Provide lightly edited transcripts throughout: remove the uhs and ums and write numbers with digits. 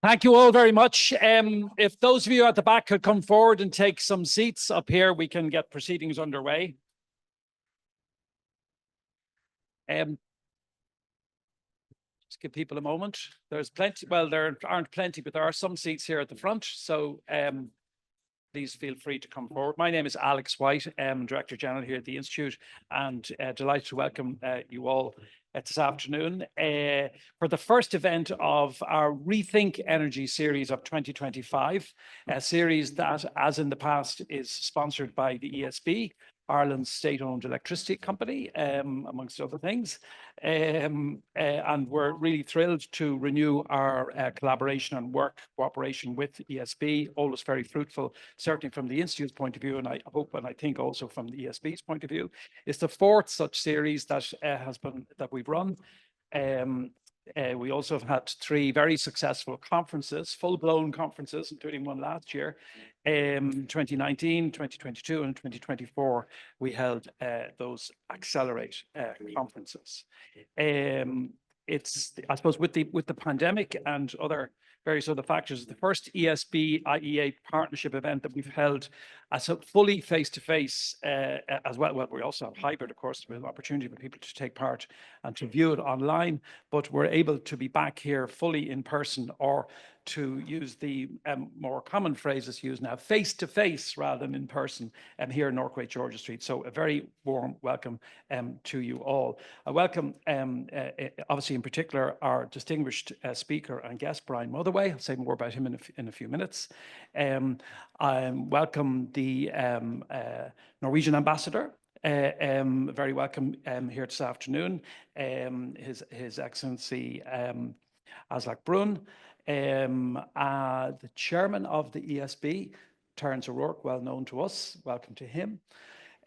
Thank you all very much. If those of you at the back could come forward and take some seats up here, we can get proceedings underway. Just give people a moment. There's plenty, well, there aren't plenty, but there are some seats here at the front. So please feel free to come forward. My name is Alex White, Director General here at the Institute, and delighted to welcome you all this afternoon for the first event of our Rethink Energy series of 2025, a series that, as in the past, is sponsored by the ESB, Ireland's state-owned electricity company, amongst other things. And we're really thrilled to renew our collaboration and cooperation with ESB, always very fruitful, certainly from the Institute's point of view, and I hope and I think also from the ESB's point of view. It's the fourth such series that we've run. We also have had three very successful conferences, full-blown conferences, including one last year. 2019, 2022, and 2024, we held those Accelerate conferences. It's, I suppose, with the pandemic and various other factors, the first ESB IIEA partnership event that we've held as a fully face-to-face as well. Well, we also have hybrid, of course, with an opportunity for people to take part and to view it online, but we're able to be back here fully in person, or to use the more common phrases used now, face-to-face rather than in person, here in Northway, Georgia Street. So a very warm welcome to you all. I welcome, obviously in particular, our distinguished speaker and guest, Brian Motherway. I'll say more about him in a few minutes. I welcome the Norwegian ambassador. Very welcome here this afternoon. His Excellency Aslak Brun. The chairman of the ESB, Terence O'Rourke, well known to us. Welcome to him.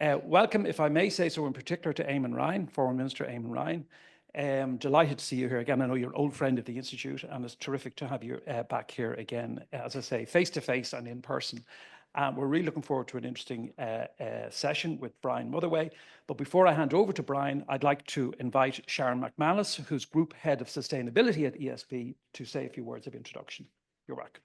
Welcome, if I may say so, in particular to Eamon Ryan, Foreign Minister Eamon Ryan. Delighted to see you here again. I know you're an old friend of the Institute, and it's terrific to have you back here again, as I say, face to face and in person. We're really looking forward to an interesting session with Brian Motherway. But before I hand over to Brian, I'd like to invite Sharon McManus, who's Group Head of Sustainability at ESB, to say a few words of introduction. You're welcome.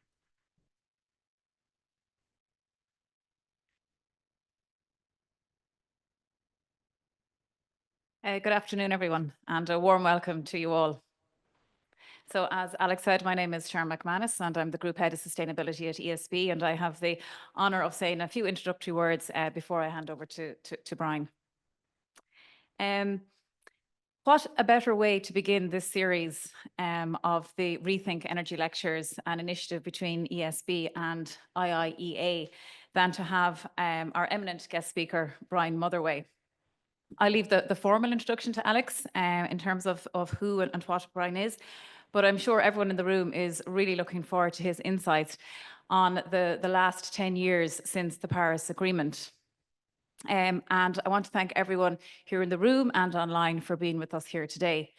Good afternoon, everyone, and a warm welcome to you all. So as Alex said, my name is Sharon McManus, and I'm the Group Head of Sustainability at ESB, and I have the honour of saying a few introductory words before I hand over to Brian. What a better way to begin this series of the Rethink Energy Lectures, an initiative between ESB and IIEA, than to have our eminent guest speaker, Brian Motherway. I leave the formal introduction to Alex in terms of who and what Brian is, but I'm sure everyone in the room is really looking forward to his insights on the last 10 years since the Paris Agreement. And I want to thank everyone here in the room and online for being with us here today.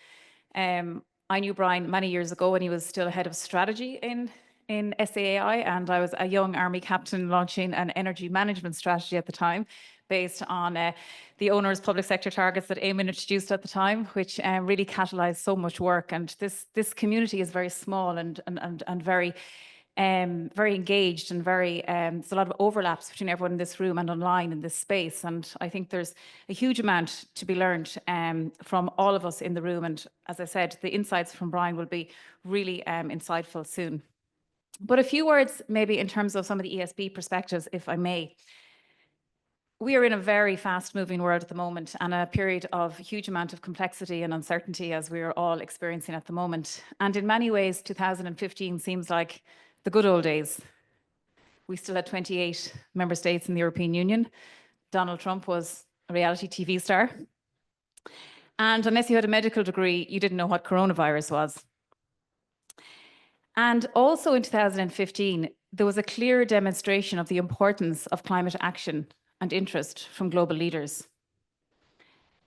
I knew Brian many years ago when he was still head of strategy in SAAI, and I was a young army captain launching an energy management strategy at the time, based on the owner's public sector targets that Eamon introduced at the time, which really catalyzed so much work. And this community is very small and very engaged, and there's a lot of overlaps between everyone in this room and online in this space. And I think there's a huge amount to be learned from all of us in the room. And as I said, the insights from Brian will be really insightful soon. But a few words maybe in terms of some of the ESB perspectives, if I may. We are in a very fast-moving world at the moment, and a period of huge amount of complexity and uncertainty, as we are all experiencing at the moment. And in many ways, 2015 seems like the good old days. We still had 28 member states in the European Union. Donald Trump was a reality TV star. And unless you had a medical degree, you didn't know what coronavirus was. And also in 2015, there was a clear demonstration of the importance of climate action and interest from global leaders.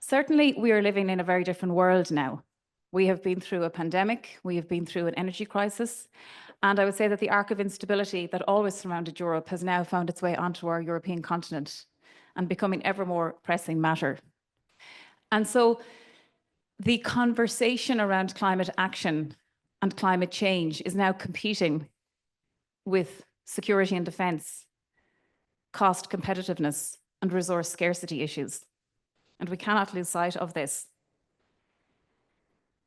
Certainly, we are living in a very different world now. We have been through a pandemic, we have been through an energy crisis, and I would say that the arc of instability that always surrounded Europe has now found its way onto our European continent and becoming ever more pressing matter. And so the conversation around climate action and climate change is now competing with security and defence, cost competitiveness, and resource scarcity issues. And we cannot lose sight of this.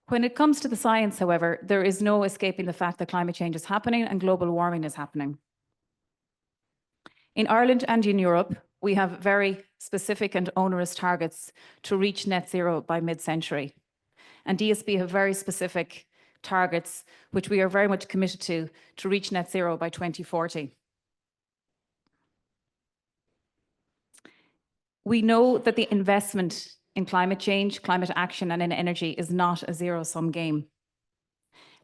When it comes to the science, however, there is no escaping the fact that climate change is happening and global warming is happening. In Ireland and in Europe, we have very specific and onerous targets to reach net zero by mid-century. And DSB have very specific targets, which we are very much committed to reach net zero by 2040. We know that the investment in climate change, climate action, and in energy is not a zero-sum game.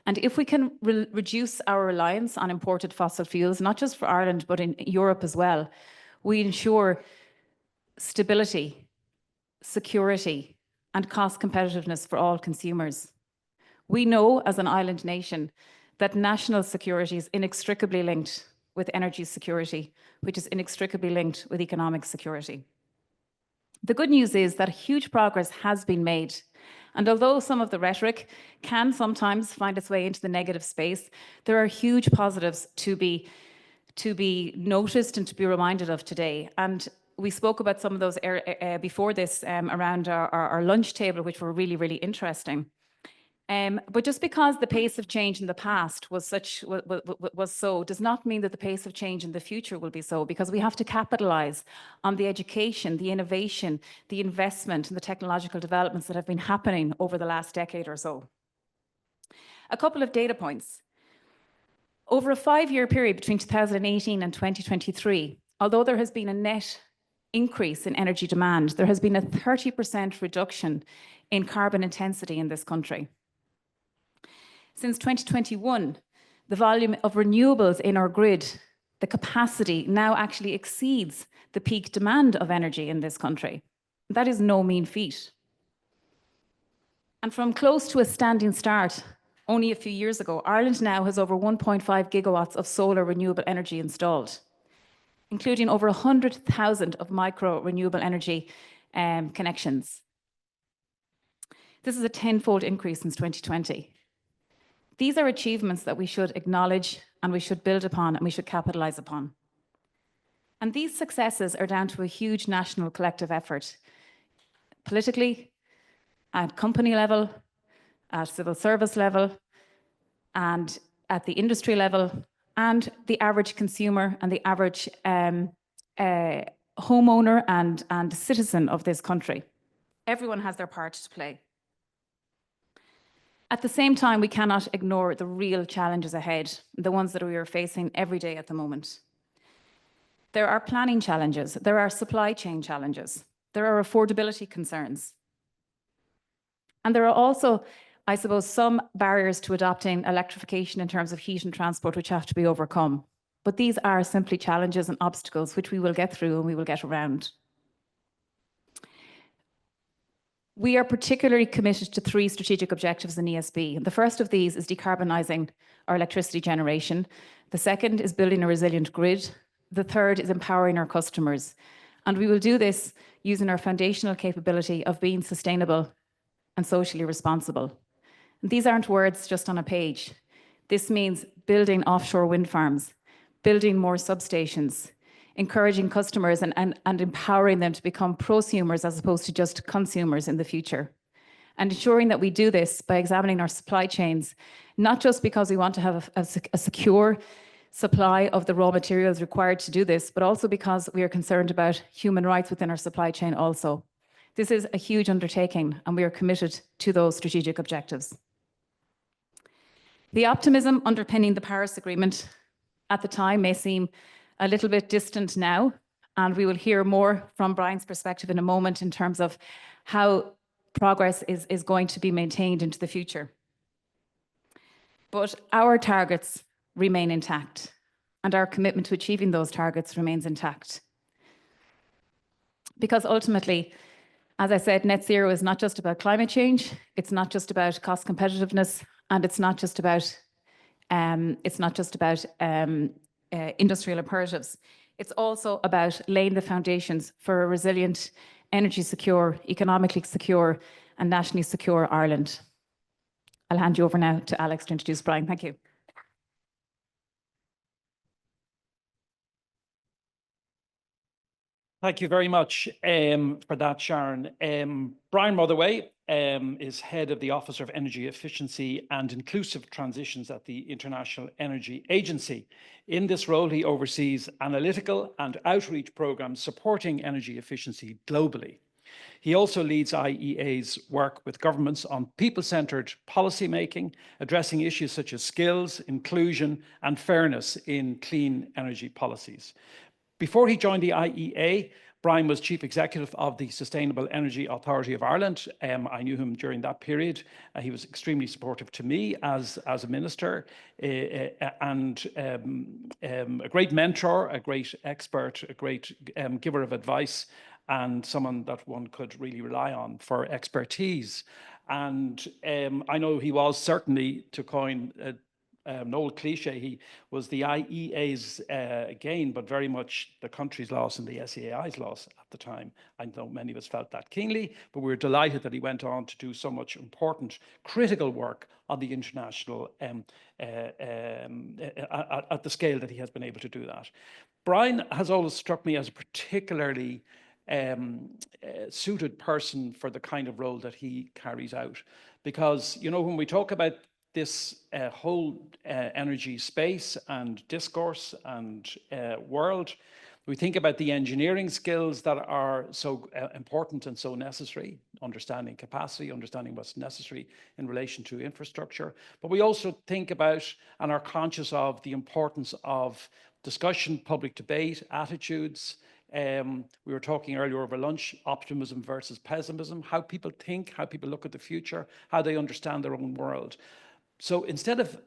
And if we can reduce our reliance on imported fossil fuels, not just for Ireland, but in Europe as well, we ensure stability, security, and cost competitiveness for all consumers. We know as an island nation that national security is inextricably linked with energy security, which is inextricably linked with economic security. The good news is that huge progress has been made. And although some of the rhetoric can sometimes find its way into the negative space, there are huge positives to be noticed and to be reminded of today. And we spoke about some of those before this around our lunch table, which were really, really interesting. But just because the pace of change in the past was so does not mean that the pace of change in the future will be so, because we have to capitalize on the education, the innovation, the investment and the technological developments that have been happening over the last decade or so. A couple of data points. Over a 5-year period between 2018 and 2023, although there has been a net increase in energy demand, there has been a 30% reduction in carbon intensity in this country. Since 2021, the volume of renewables in our grid, the capacity now actually exceeds the peak demand of energy in this country. That is no mean feat. And from close to a standing start only a few years ago, Ireland now has over 1.5 gigawatts of solar renewable energy installed, including over 100,000 of micro renewable energy connections. This is a 10-fold increase since 2020. These are achievements that we should acknowledge and we should build upon and we should capitalize upon. And these successes are down to a huge national collective effort, politically, at company level, at civil service level, and at the industry level, and the average consumer and the average homeowner and citizen of this country. Everyone has their part to play. At the same time, we cannot ignore the real challenges ahead, the ones that we are facing every day at the moment. There are planning challenges, there are supply chain challenges, there are affordability concerns. And there are also, I suppose, some barriers to adopting electrification in terms of heat and transport which have to be overcome. But these are simply challenges and obstacles which we will get through and we will get around. We are particularly committed to 3 strategic objectives in ESB. The first of these is decarbonising our electricity generation. The second is building a resilient grid. The third is empowering our customers. And we will do this using our foundational capability of being sustainable and socially responsible. And these aren't words just on a page. This means building offshore wind farms, building more substations, encouraging customers and empowering them to become prosumers as opposed to just consumers in the future. And ensuring that we do this by examining our supply chains, not just because we want to have a secure supply of the raw materials required to do this, but also because we are concerned about human rights within our supply chain also. This is a huge undertaking and we are committed to those strategic objectives. The optimism underpinning the Paris Agreement at the time may seem a little bit distant now, and we will hear more from Brian's perspective in a moment in terms of how progress is going to be maintained into the future. But our targets remain intact, and our commitment to achieving those targets remains intact. Because ultimately, as I said, net zero is not just about climate change, it's not just about cost competitiveness, and it's not just about industrial imperatives. It's also about laying the foundations for a resilient, energy secure, economically secure, and nationally secure Ireland. I'll hand you over now to Alex to introduce Brian. Thank you. Thank you very much for that, Sharon. Brian Motherway is head of the Office of Energy Efficiency and Inclusive Transitions at the International Energy Agency. In this role, he oversees analytical and outreach programs supporting energy efficiency globally. He also leads IEA's work with governments on people-centered policymaking, addressing issues such as skills, inclusion, and fairness in clean energy policies. Before he joined the IEA, Brian was Chief Executive of the Sustainable Energy Authority of Ireland. I knew him during that period. He was extremely supportive to me as a minister and a great mentor, a great expert, a great giver of advice, and someone that one could really rely on for expertise. And I know he was certainly, to coin an old cliche, he was the IEA's gain, but very much the country's loss and the SEAI's loss at the time. I know many of us felt that keenly, but we were delighted that he went on to do so much important, critical work on the international, at the scale that he has been able to do that. Brian has always struck me as a particularly suited person for the kind of role that he carries out. Because, you know, when we talk about this whole energy space and discourse and world, we think about the engineering skills that are so important and so necessary, understanding capacity, understanding what's necessary in relation to infrastructure. But we also think about and are conscious of the importance of discussion, public debate, attitudes. We were talking earlier over lunch, optimism versus pessimism, how people think, how people look at the future, how they understand their own world. So instead of,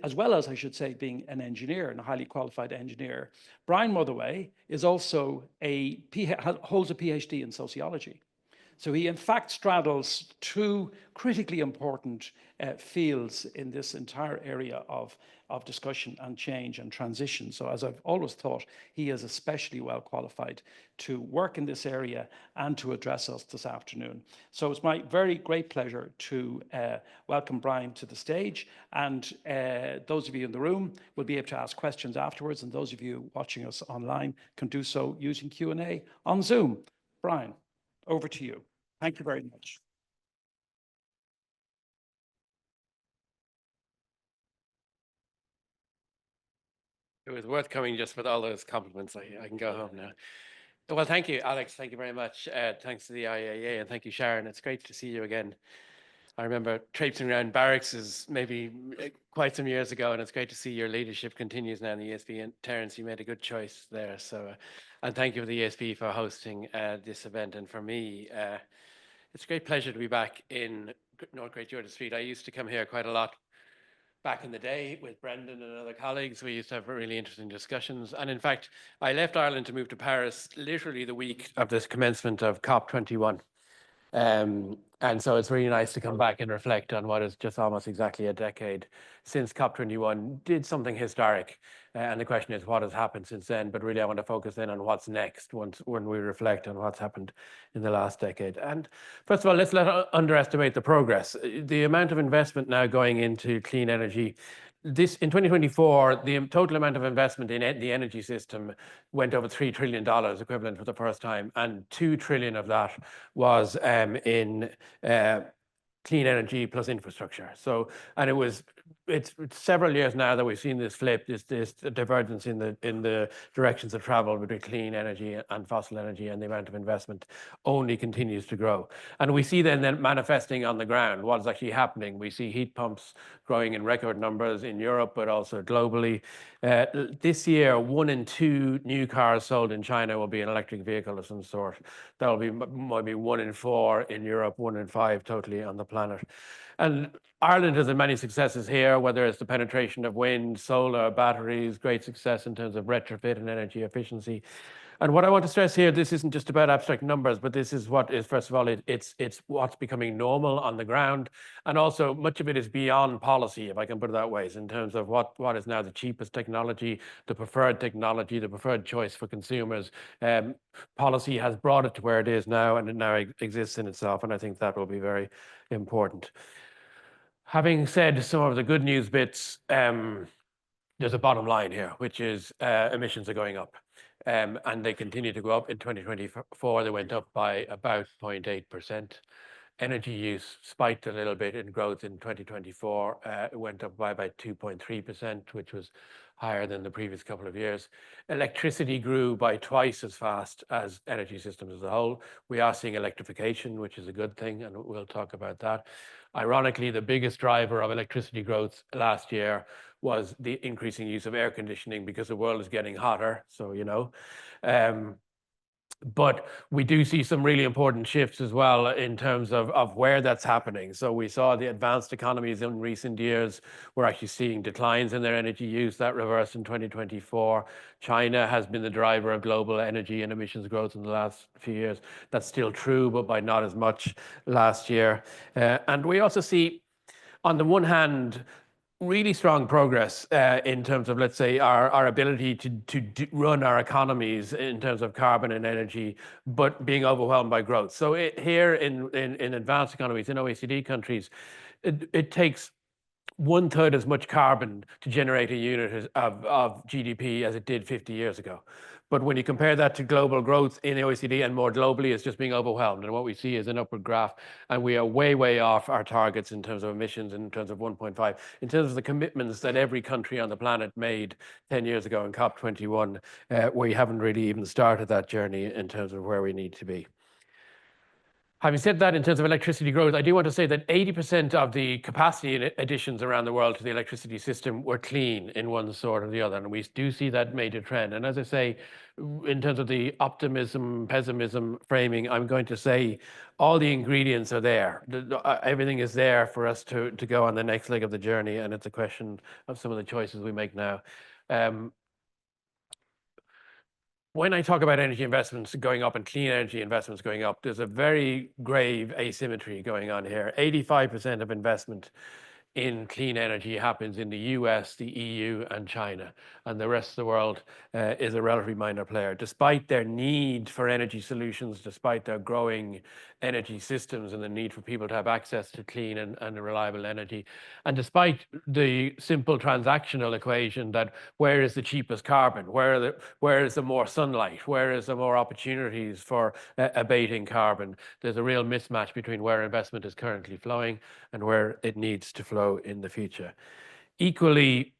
as well as I should say, being an engineer and a highly qualified engineer, Brian Motherway is also holds a PhD in sociology. So he in fact straddles two critically important fields in this entire area of discussion and change and transition. So as I've always thought, he is especially well qualified to work in this area and to address us this afternoon. So it's my very great pleasure to welcome Brian to the stage. And those of you in the room will be able to ask questions afterwards. And those of you watching us online can do so using Q&A on Zoom. Brian, over to you. Thank you very much. It was worth coming just with all those compliments. I can go home now. Well, thank you, Alex. Thank you very much. Thanks to the IIEA, and thank you, Sharon. It's great to see you again. I remember traipsing around barracks maybe quite some years ago, and it's great to see your leadership continues now in the ESB. And Terence, you made a good choice there. So, and thank you to the ESB for hosting this event. And for me, it's a great pleasure to be back in North Great Jordan Street. I used to come here quite a lot back in the day with Brendan and other colleagues. We used to have really interesting discussions. And in fact, I left Ireland to move to Paris literally the week of this commencement of COP21. And so it's really nice to come back and reflect on what is just almost exactly a decade since COP21 did something historic. And the question is, what has happened since then? But really, I want to focus in on what's next when we reflect on what's happened in the last decade. And first of all, let's not underestimate the progress. The amount of investment now going into clean energy. In 2024, the total amount of investment in the energy system went over $3 trillion equivalent for the first time, and $2 trillion of that was in clean energy plus infrastructure. So, and it's several years now that we've seen this flip, this divergence in the directions of travel between clean energy and fossil energy, and the amount of investment only continues to grow. And we see then manifesting on the ground what is actually happening. We see heat pumps growing in record numbers in Europe, but also globally. This year, 1 in 2 new cars sold in China will be an electric vehicle of some sort. That will be maybe 1 in 4 in Europe, 1 in 5 totally on the planet. And Ireland has had many successes here, whether it's the penetration of wind, solar, batteries, great success in terms of retrofit and energy efficiency. And what I want to stress here, this isn't just about abstract numbers, but this is what is, first of all, it's what's becoming normal on the ground. And also much of it is beyond policy, if I can put it that way, in terms of what is now the cheapest technology, the preferred choice for consumers. Policy has brought it to where it is now, and it now exists in itself. And I think that will be very important. Having said some of the good news bits, there's a bottom line here, which is emissions are going up. And they continue to go up. In 2024, they went up by about 0.8%. Energy use spiked a little bit in growth in 2024. It went up by about 2.3%, which was higher than the previous couple of years. Electricity grew by twice as fast as energy systems as a whole. We are seeing electrification, which is a good thing, and we'll talk about that. Ironically, the biggest driver of electricity growth last year was the increasing use of air conditioning because the world is getting hotter. So, but we do see some really important shifts as well in terms of where that's happening. So we saw the advanced economies in recent years were actually seeing declines in their energy use. That reversed in 2024. China has been the driver of global energy and emissions growth in the last few years. That's still true, but by not as much last year. And we also see, on the one hand, really strong progress in terms of, let's say, our ability to run our economies in terms of carbon and energy, but being overwhelmed by growth. So here in advanced economies, in OECD countries, it takes 1/3 as much carbon to generate a unit of GDP as it did 50 years ago. But when you compare that to global growth in the OECD and more globally, it's just being overwhelmed. And what we see is an upward graph, and we are way, way off our targets in terms of emissions, in terms of 1.5, in terms of the commitments that every country on the planet made 10 years ago in COP21. We haven't really even started that journey in terms of where we need to be. Having said that, in terms of electricity growth, I do want to say that 80% of the capacity additions around the world to the electricity system were clean in one sort or the other. And we do see that major trend. And as I say, in terms of the optimism, pessimism framing, I'm going to say all the ingredients are there. Everything is there for us to go on the next leg of the journey. And it's a question of some of the choices we make now. When I talk about energy investments going up and clean energy investments going up, there's a very grave asymmetry going on here. 85% of investment in clean energy happens in the US, the EU, and China. And the rest of the world is a relatively minor player. Despite their need for energy solutions, despite their growing energy systems and the need for people to have access to clean and reliable energy, and despite the simple transactional equation that where is the cheapest carbon, where is the more sunlight, where is the more opportunities for abating carbon, there's a real mismatch between where investment is currently flowing and where it needs to flow in the future. Equally,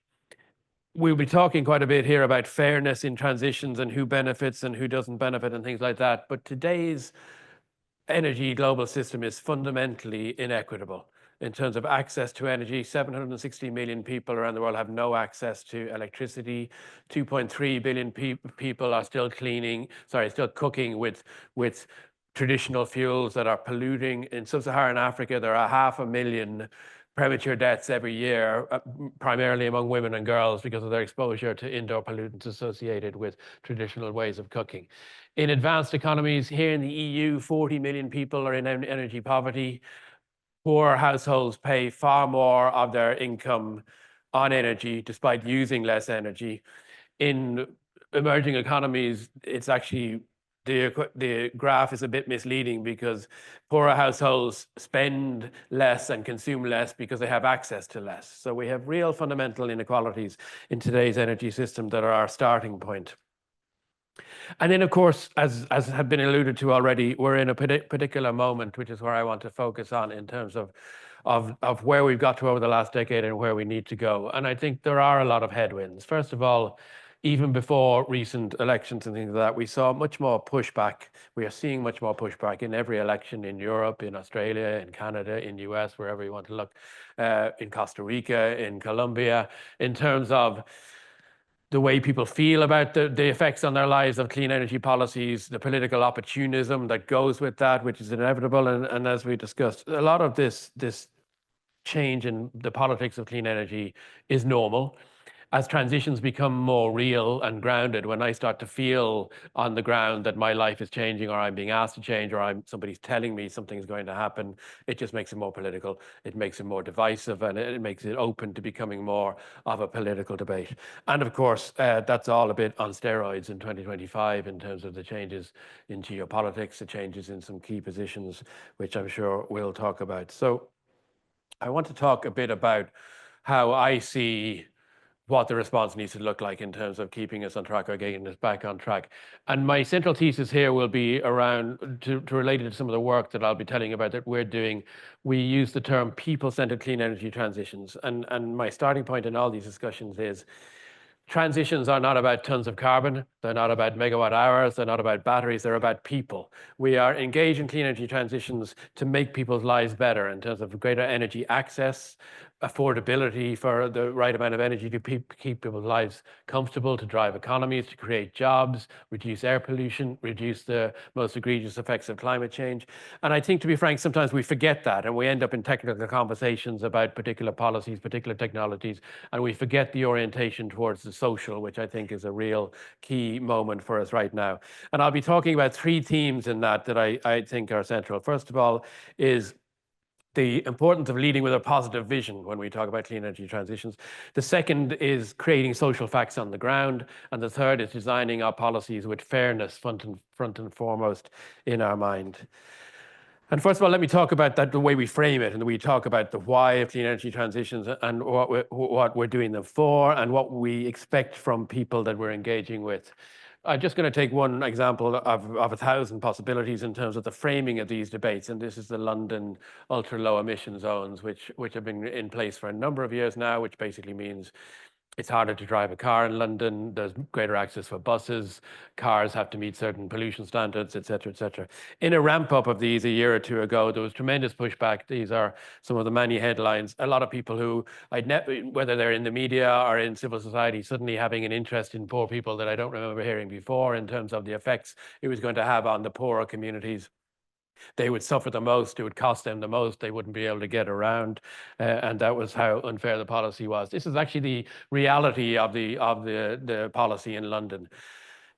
we'll be talking quite a bit here about fairness in transitions and who benefits and who doesn't benefit and things like that. But today's energy global system is fundamentally inequitable in terms of access to energy. 760 million people around the world have no access to electricity. 2.3 billion people are still cooking with traditional fuels that are polluting. In sub-Saharan Africa, there are 500,000 premature deaths every year, primarily among women and girls because of their exposure to indoor pollutants associated with traditional ways of cooking. In advanced economies, here in the EU, 40 million people are in energy poverty. Poor households pay far more of their income on energy despite using less energy. In emerging economies, it's actually the graph is a bit misleading because poorer households spend less and consume less because they have access to less. So we have real fundamental inequalities in today's energy system that are our starting point. And then, of course, as have been alluded to already, we're in a particular moment, which is where I want to focus on in terms of where we've got to over the last decade and where we need to go. And I think there are a lot of headwinds. First of all, even before recent elections and things like that, we saw much more pushback. We are seeing much more pushback in every election in Europe, in Australia, in Canada, in the US, wherever you want to look, in Costa Rica, in Colombia, in terms of the way people feel about the effects on their lives of clean energy policies, the political opportunism that goes with that, which is inevitable. And as we discussed, a lot of this change in the politics of clean energy is normal. As transitions become more real and grounded, when I start to feel on the ground that my life is changing, or I'm being asked to change, or somebody's telling me something's going to happen, it just makes it more political. It makes it more divisive, and it makes it open to becoming more of a political debate. And of course, that's all a bit on steroids in 2025 in terms of the changes in geopolitics, the changes in some key positions, which I'm sure we'll talk about. So I want to talk a bit about how I see what the response needs to look like in terms of keeping us on track or getting us back on track. And my central thesis here will be around, to relate it to some of the work that I'll be telling you about that we're doing. We use the term people-centered clean energy transitions. And my starting point in all these discussions is transitions are not about tons of carbon. They're not about megawatt hours. They're not about batteries. They're about people. We are engaged in clean energy transitions to make people's lives better in terms of greater energy access, affordability for the right amount of energy to keep people's lives comfortable, to drive economies, to create jobs, reduce air pollution, reduce the most egregious effects of climate change. And I think, to be frank, sometimes we forget that and we end up in technical conversations about particular policies, particular technologies, and we forget the orientation towards the social, which I think is a real key moment for us right now. And I'll be talking about three themes in that I think are central. First of all is the importance of leading with a positive vision when we talk about clean energy transitions. The second is creating social facts on the ground. And the third is designing our policies with fairness front and foremost in our mind. And first of all, let me talk about that, the way we frame it, and we talk about the why of clean energy transitions and what we're doing them for and what we expect from people that we're engaging with. I'm just going to take one example of 1,000 possibilities in terms of the framing of these debates. And this is the London ultra low emission zones, which have been in place for a number of years now, which basically means it's harder to drive a car in London. There's greater access for buses. Cars have to meet certain pollution standards, et cetera, et cetera. In a ramp up of these a year or two ago, there was tremendous pushback. These are some of the many headlines. A lot of people who whether they're in the media or in civil society, suddenly having an interest in poor people that I don't remember hearing before in terms of the effects it was going to have on the poorer communities. They would suffer the most, it would cost them the most, they wouldn't be able to get around, and that was how unfair the policy was. This is actually the reality of the policy in London.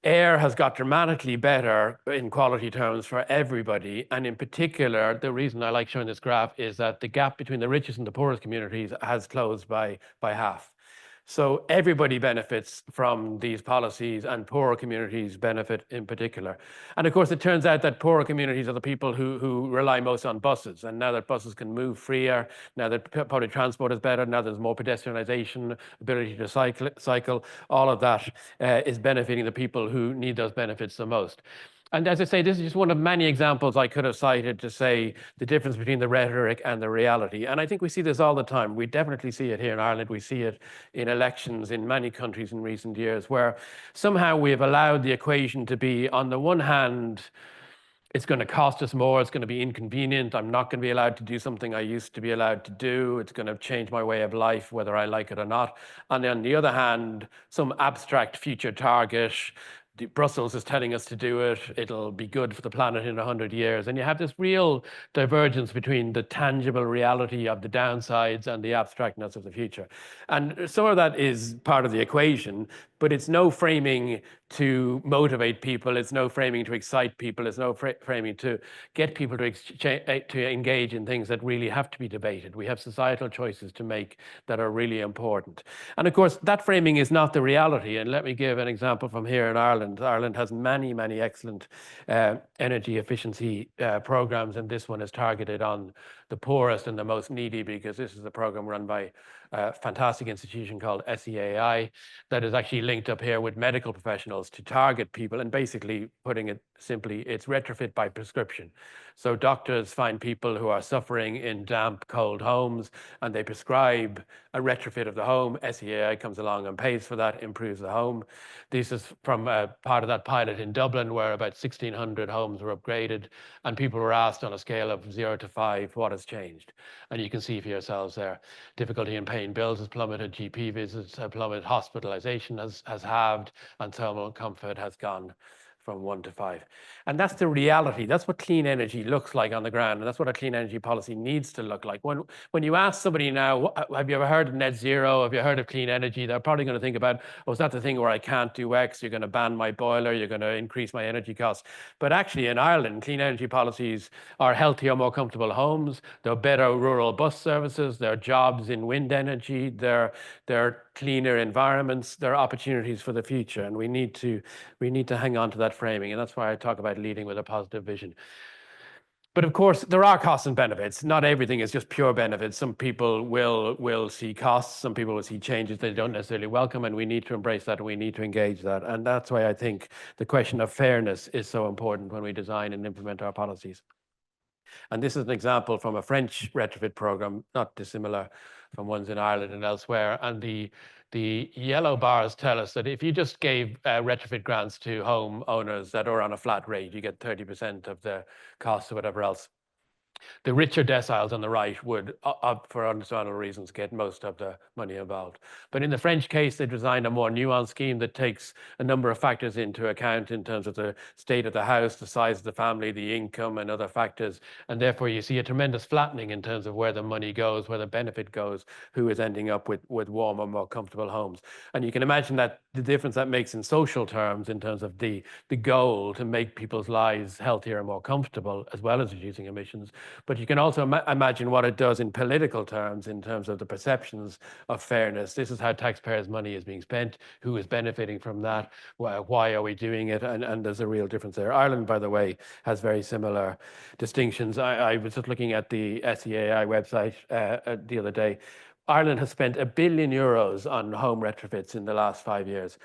Air has got dramatically better in quality terms for everybody, and in particular, the reason I like showing this graph is that the gap between the richest and the poorest communities has closed by half. So everybody benefits from these policies, and poorer communities benefit in particular. And of course, it turns out that poorer communities are the people who rely most on buses. And now that buses can move freer, now that public transport is better, now there's more pedestrianization, ability to cycle, all of that is benefiting the people who need those benefits the most. And as I say, this is just one of many examples I could have cited to say the difference between the rhetoric and the reality. And I think we see this all the time. We definitely see it here in Ireland. We see it in elections in many countries in recent years, where somehow we have allowed the equation to be, on the one hand, it's going to cost us more, it's going to be inconvenient, I'm not going to be allowed to do something I used to be allowed to do, it's going to change my way of life, whether I like it or not. And on the other hand, some abstract future target, Brussels is telling us to do it, it'll be good for the planet in 100 years. And you have this real divergence between the tangible reality of the downsides and the abstractness of the future. And some of that is part of the equation, but it's no framing to motivate people, it's no framing to excite people, it's no framing to get people to engage in things that really have to be debated. We have societal choices to make that are really important. And of course, that framing is not the reality. And let me give an example from here in Ireland. Ireland has many, many excellent energy efficiency programs, and this one is targeted on the poorest and the most needy, because this is a program run by a fantastic institution called SEAI that is actually linked up here with medical professionals to target people. And basically, putting it simply, it's retrofit by prescription. So doctors find people who are suffering in damp, cold homes, and they prescribe a retrofit of the home. SEAI comes along and pays for that, improves the home. This is from part of that pilot in Dublin, where about 1,600 homes were upgraded, and people were asked on a scale of 0 to 5, what has changed? And you can see for yourselves there, difficulty in paying bills has plummeted, GP visits have plummeted, hospitalization has halved, and thermal comfort has gone from 1 to 5. And that's the reality. That's what clean energy looks like on the ground. And that's what a clean energy policy needs to look like. When you ask somebody now, have you ever heard of net zero? Have you heard of clean energy? They're probably going to think about, oh, is that the thing where I can't do X? You're going to ban my boiler. You're going to increase my energy costs. But actually in Ireland, clean energy policies are healthier, more comfortable homes. There are better rural bus services. There are jobs in wind energy. There are cleaner environments. There are opportunities for the future. And we need to hang on to that framing. And that's why I talk about leading with a positive vision. But of course, there are costs and benefits. Not everything is just pure benefits. Some people will see costs. Some people will see changes they don't necessarily welcome, and we need to embrace that, and we need to engage that. And that's why I think the question of fairness is so important when we design and implement our policies. And this is an example from a French retrofit program, not dissimilar from ones in Ireland and elsewhere. And the yellow bars tell us that if you just gave retrofit grants to home owners that are on a flat rate, you get 30% of the cost or whatever else. The richer deciles on the right would, for understandable reasons, get most of the money involved. But in the French case, they designed a more nuanced scheme that takes a number of factors into account in terms of the state of the house, the size of the family, the income, and other factors. And therefore, you see a tremendous flattening in terms of where the money goes, where the benefit goes, who is ending up with warmer, more comfortable homes. And you can imagine that the difference that makes in social terms in terms of the goal to make people's lives healthier and more comfortable, as well as reducing emissions. But you can also imagine what it does in political terms, in terms of the perceptions of fairness. This is how taxpayers' money is being spent, who is benefiting from that, why are we doing it, and there's a real difference there. Ireland, by the way, has very similar distinctions. I was just looking at the SEAI website the other day. Ireland has spent €1 billion on home retrofits in the last 5 years.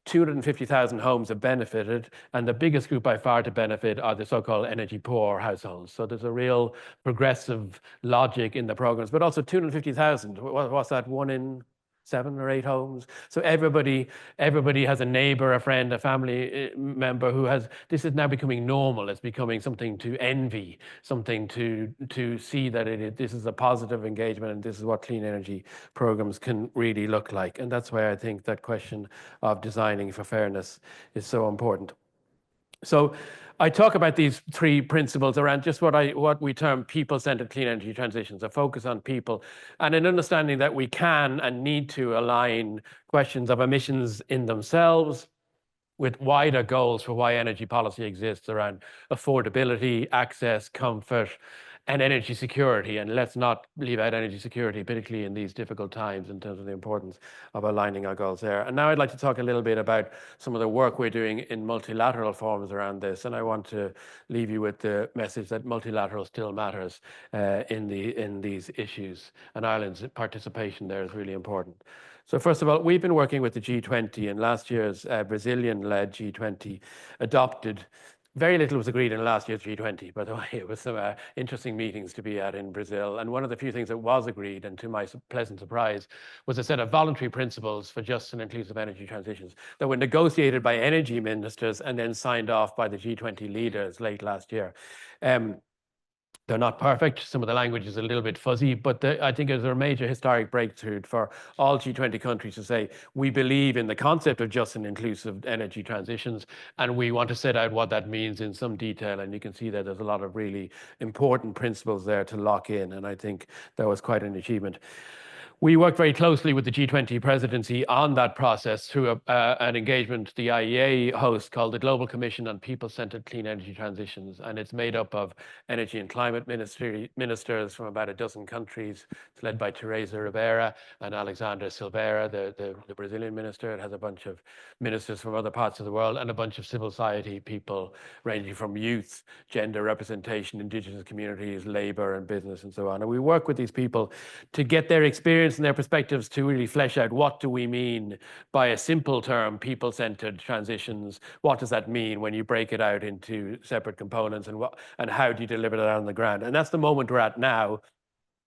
250,000 homes have benefited, and the biggest group by far to benefit are the so-called energy poor households. So there's a real progressive logic in the programs, but also 250,000. What's that? 1 in 7 or 8 homes. So everybody has a neighbor, a friend, a family member who has. This is now becoming normal. It's becoming something to envy, something to see that this is a positive engagement, and this is what clean energy programs can really look like. And that's why I think that question of designing for fairness is so important. So I talk about these 3 principles around just what we term people-centered clean energy transitions, a focus on people, and an understanding that we can and need to align questions of emissions in themselves with wider goals for why energy policy exists around affordability, access, comfort, and energy security. And let's not leave out energy security, particularly in these difficult times, in terms of the importance of aligning our goals there. And now I'd like to talk a little bit about some of the work we're doing in multilateral forums around this. And I want to leave you with the message that multilateral still matters in these issues. And Ireland's participation there is really important. So first of all, we've been working with the G20, and last year's Brazilian-led G20 adopted. Very little was agreed in last year's G20, by the way. It was some interesting meetings to be at in Brazil. And one of the few things that was agreed, and to my pleasant surprise, was a set of voluntary principles for just and inclusive energy transitions that were negotiated by energy ministers and then signed off by the G20 leaders late last year. They're not perfect. Some of the language is a little bit fuzzy, but I think it's a major historic breakthrough for all G20 countries to say, we believe in the concept of just and inclusive energy transitions, and we want to set out what that means in some detail. And you can see that there's a lot of really important principles there to lock in, and I think that was quite an achievement. We worked very closely with the G20 presidency on that process through an engagement the IIEA hosts called the Global Commission on People-Centered Clean Energy Transitions. And it's made up of energy and climate ministers from about a dozen countries. It's led by Teresa Ribeira and Alexandra Silveira, the Brazilian minister. It has a bunch of ministers from other parts of the world and a bunch of civil society people ranging from youth, gender representation, indigenous communities, labor and business and so on. And we work with these people to get their experience and their perspectives to really flesh out what do we mean by a simple term, people-centered transitions. What does that mean when you break it out into separate components, and how do you deliver that on the ground? And that's the moment we're at now,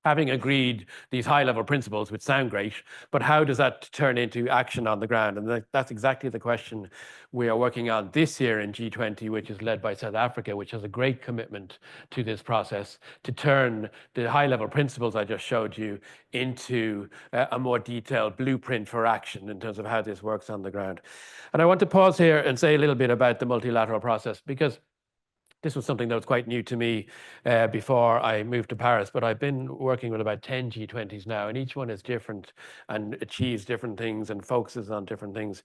having agreed these high-level principles, which sound great, but how does that turn into action on the ground? And that's exactly the question we are working on this year in G20, which is led by South Africa, which has a great commitment to this process to turn the high-level principles I just showed you into a more detailed blueprint for action in terms of how this works on the ground. And I want to pause here and say a little bit about the multilateral process, because this was something that was quite new to me before I moved to Paris, but I've been working with about 10 G20s now, and each one is different and achieves different things and focuses on different things.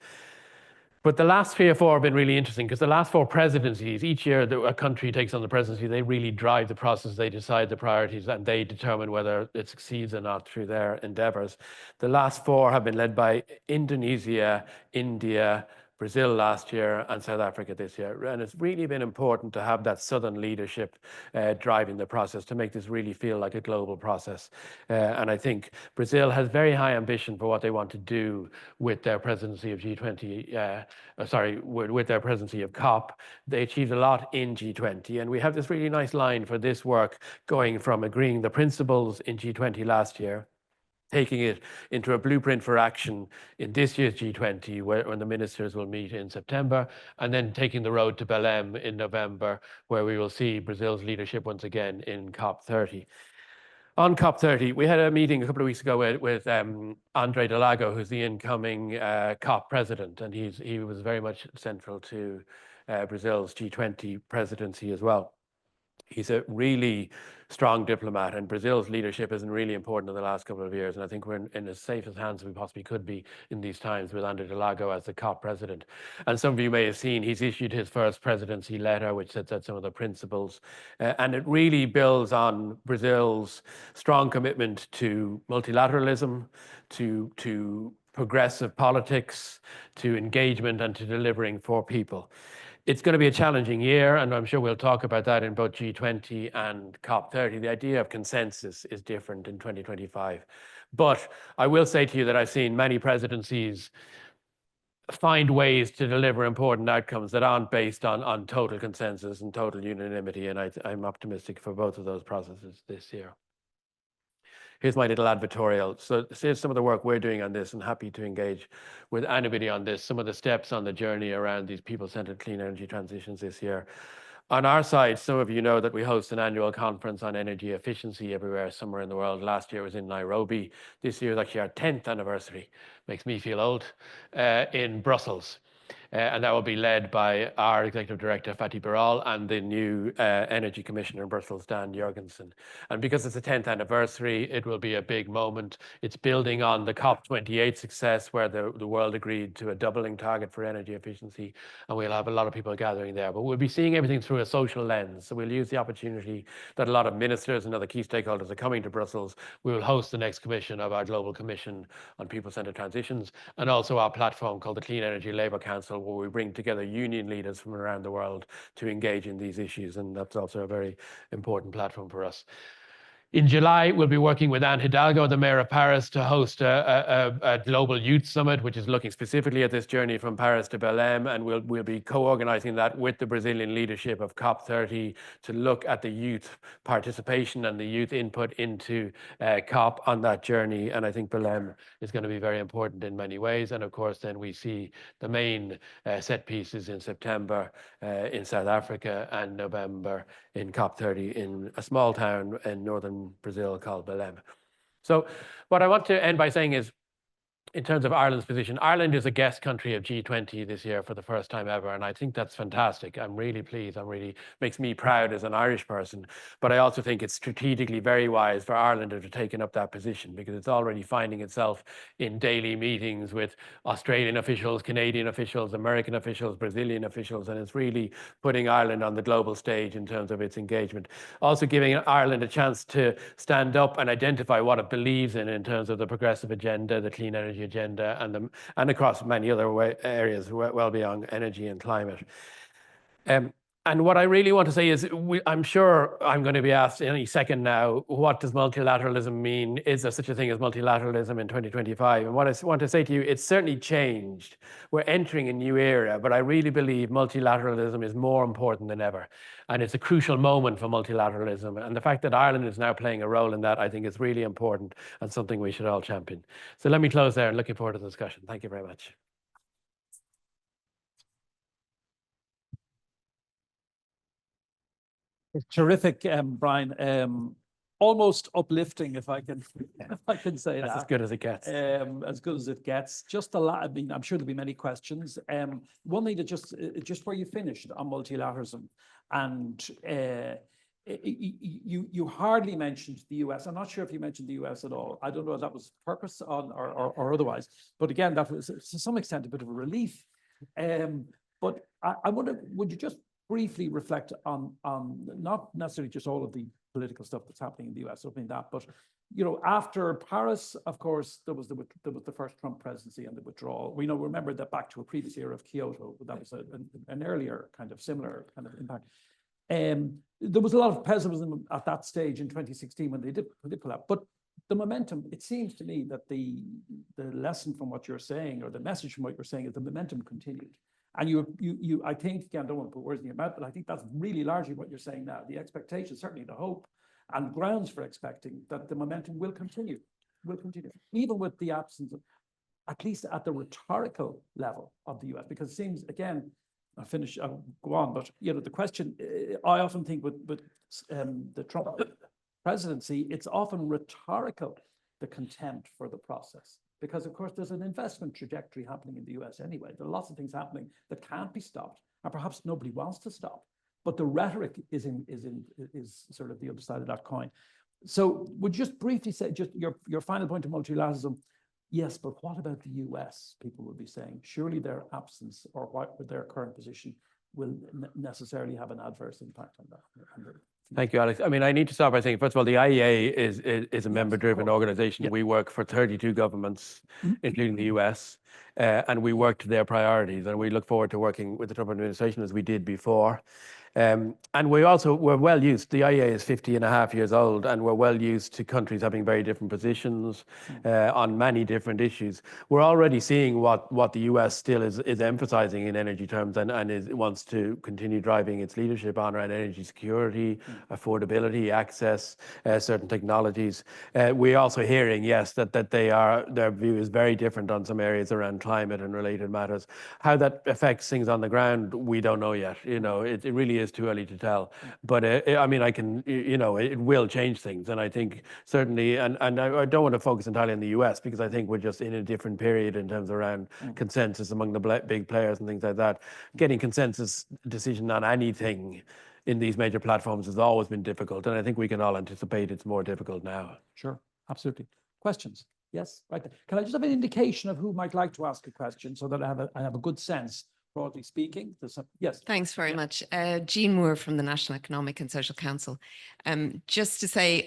But the last 3 or 4 have been really interesting, because the last 4 presidencies, each year that a country takes on the presidency, they really drive the process, they decide the priorities, and they determine whether it succeeds or not through their endeavors. The last 4 have been led by Indonesia, India, Brazil last year and South Africa this year. And it's really been important to have that Southern leadership driving the process to make this really feel like a global process. And I think Brazil has very high ambition for what they want to do with their presidency of G20, with their presidency of COP. They achieved a lot in G20. And we have this really nice line for this work going from agreeing the principles in G20 last year, taking it into a blueprint for action in this year's G20, when the ministers will meet in September, and then taking the road to Belém in November, where we will see Brazil's leadership once again in COP30. On COP30, we had a meeting a couple of weeks ago with André Delago, who's the incoming COP president, and he was very much central to Brazil's G20 presidency as well. He's a really strong diplomat, and Brazil's leadership has been really important in the last couple of years. And I think we're in as safe as hands as we possibly could be in these times with André Delago as the COP president. And some of you may have seen he's issued his first presidency letter, which sets out some of the principles. And it really builds on Brazil's strong commitment to multilateralism, to progressive politics, to engagement, and to delivering for people. It's going to be a challenging year, and I'm sure we'll talk about that in both G20 and COP30. The idea of consensus is different in 2025. But I will say to you that I've seen many presidencies find ways to deliver important outcomes that aren't based on total consensus and total unanimity, and I'm optimistic for both of those processes this year. Here's my little advertorial. So here's some of the work we're doing on this, and happy to engage with anybody on this, some of the steps on the journey around these people-centered clean energy transitions this year. On our side, some of you know that we host an annual conference on energy efficiency everywhere, somewhere in the world. Last year was in Nairobi. This year is actually our 10th anniversary. Makes me feel old, in Brussels. And that will be led by our Executive Director, Fatih Birol, and the new Energy Commissioner in Brussels, Dan Jorgensen. And because it's the 10th anniversary, it will be a big moment. It's building on the COP28 success, where the world agreed to a doubling target for energy efficiency, and we'll have a lot of people gathering there. But we'll be seeing everything through a social lens. So we'll use the opportunity that a lot of ministers and other key stakeholders are coming to Brussels. We will host the next commission of our Global Commission on People-Centered Transitions, and also our platform called the Clean Energy Labour Council, where we bring together union leaders from around the world to engage in these issues. And that's also a very important platform for us. In July, we'll be working with Anne Hidalgo, the Mayor of Paris, to host a global youth summit, which is looking specifically at this journey from Paris to Belém. And we'll be co-organizing that with the Brazilian leadership of COP30 to look at the youth participation and the youth input into COP on that journey. And I think Belém is going to be very important in many ways. And of course, then we see the main set pieces in September in South Africa, and November in COP30 in a small town in northern Brazil called Belém. So what I want to end by saying is, in terms of Ireland's position, Ireland is a guest country of G20 this year for the first time ever, and I think that's fantastic. I'm really pleased. Makes me proud as an Irish person. But I also think it's strategically very wise for Ireland to have taken up that position, because it's already finding itself in daily meetings with Australian officials, Canadian officials, American officials, Brazilian officials, and it's really putting Ireland on the global stage in terms of its engagement. Also giving Ireland a chance to stand up and identify what it believes in terms of the progressive agenda, the clean energy agenda, and across many other areas well beyond energy and climate. And what I really want to say is, I'm sure I'm going to be asked any second now, what does multilateralism mean? Is there such a thing as multilateralism in 2025? And what I want to say to you, it's certainly changed. We're entering a new era, but I really believe multilateralism is more important than ever. And it's a crucial moment for multilateralism. And the fact that Ireland is now playing a role in that, I think is really important and something we should all champion. So let me close there, and looking forward to the discussion. Thank you very much. Terrific, Brian. Almost uplifting, if I can say That's that. as good as it gets. As good as it gets. Just a lot. I mean, I'm sure there'll be many questions. One thing that just where you finished on multilateralism, and you hardly mentioned the US. I'm not sure if you mentioned the US at all. I don't know if that was purpose on or otherwise. But again, that was to some extent a bit of a relief. But I wonder, would you just briefly reflect on not necessarily just all of the political stuff that's happening in the US, but you know, after Paris, of course, there was the first Trump presidency and the withdrawal. We know, remember that back to a previous era of Kyoto, that was an earlier kind of similar kind of impact. There was a lot of pessimism at that stage in 2016 when they did pull out. But the momentum, it seems to me that the lesson from what you're saying, or the message from what you're saying, is the momentum continued. And you I think, again, I don't want to put words in your mouth, but I think that's really largely what you're saying now. The expectation, certainly the hope, and grounds for expecting that the momentum will continue, even with the absence of, at least at the rhetorical level of the US, because it seems, again, I'll go on, but you know, the question, I often think with the Trump presidency, it's often rhetorical, the contempt for the process. Because of course there's an investment trajectory happening in the US anyway. There are lots of things happening that can't be stopped, and perhaps nobody wants to stop. But the rhetoric is sort of the other side of that coin. So would you just briefly say just your final point of multilateralism? Yes, but what about the US? People would be saying, surely their absence or what their current position will necessarily have an adverse impact on that. Thank you, Alex. I mean, I need to start by saying, first of all, the IEA is a member-driven organization. Yeah. We work for 32 governments, including the US, and we work to their priorities. And we look forward to working with the Trump administration as we did before. And we're well used. The IEA is 50.5 years old, and we're well used to countries having very different positions on many different issues. We're already seeing what the US still is emphasizing in energy terms, and wants to continue driving its leadership on around energy security, affordability, access, certain technologies. We're also hearing, yes, that their view is very different on some areas around climate and related matters. How that affects things on the ground, we don't know yet. You know, it really is too early to tell. But I mean, it will change things. And I think certainly, and I don't want to focus entirely on the US, because I think we're just in a different period in terms around consensus among the big players and things like that. Getting consensus decision on anything in these major platforms has always been difficult. And I think we can all anticipate it's more difficult now. Sure, absolutely. Questions? Yes, right there. Can I just have an indication of who might like to ask a question so that I have a good sense, broadly speaking? Yes. Thanks very much. Jean Moore from the National Economic and Social Council. Just to say,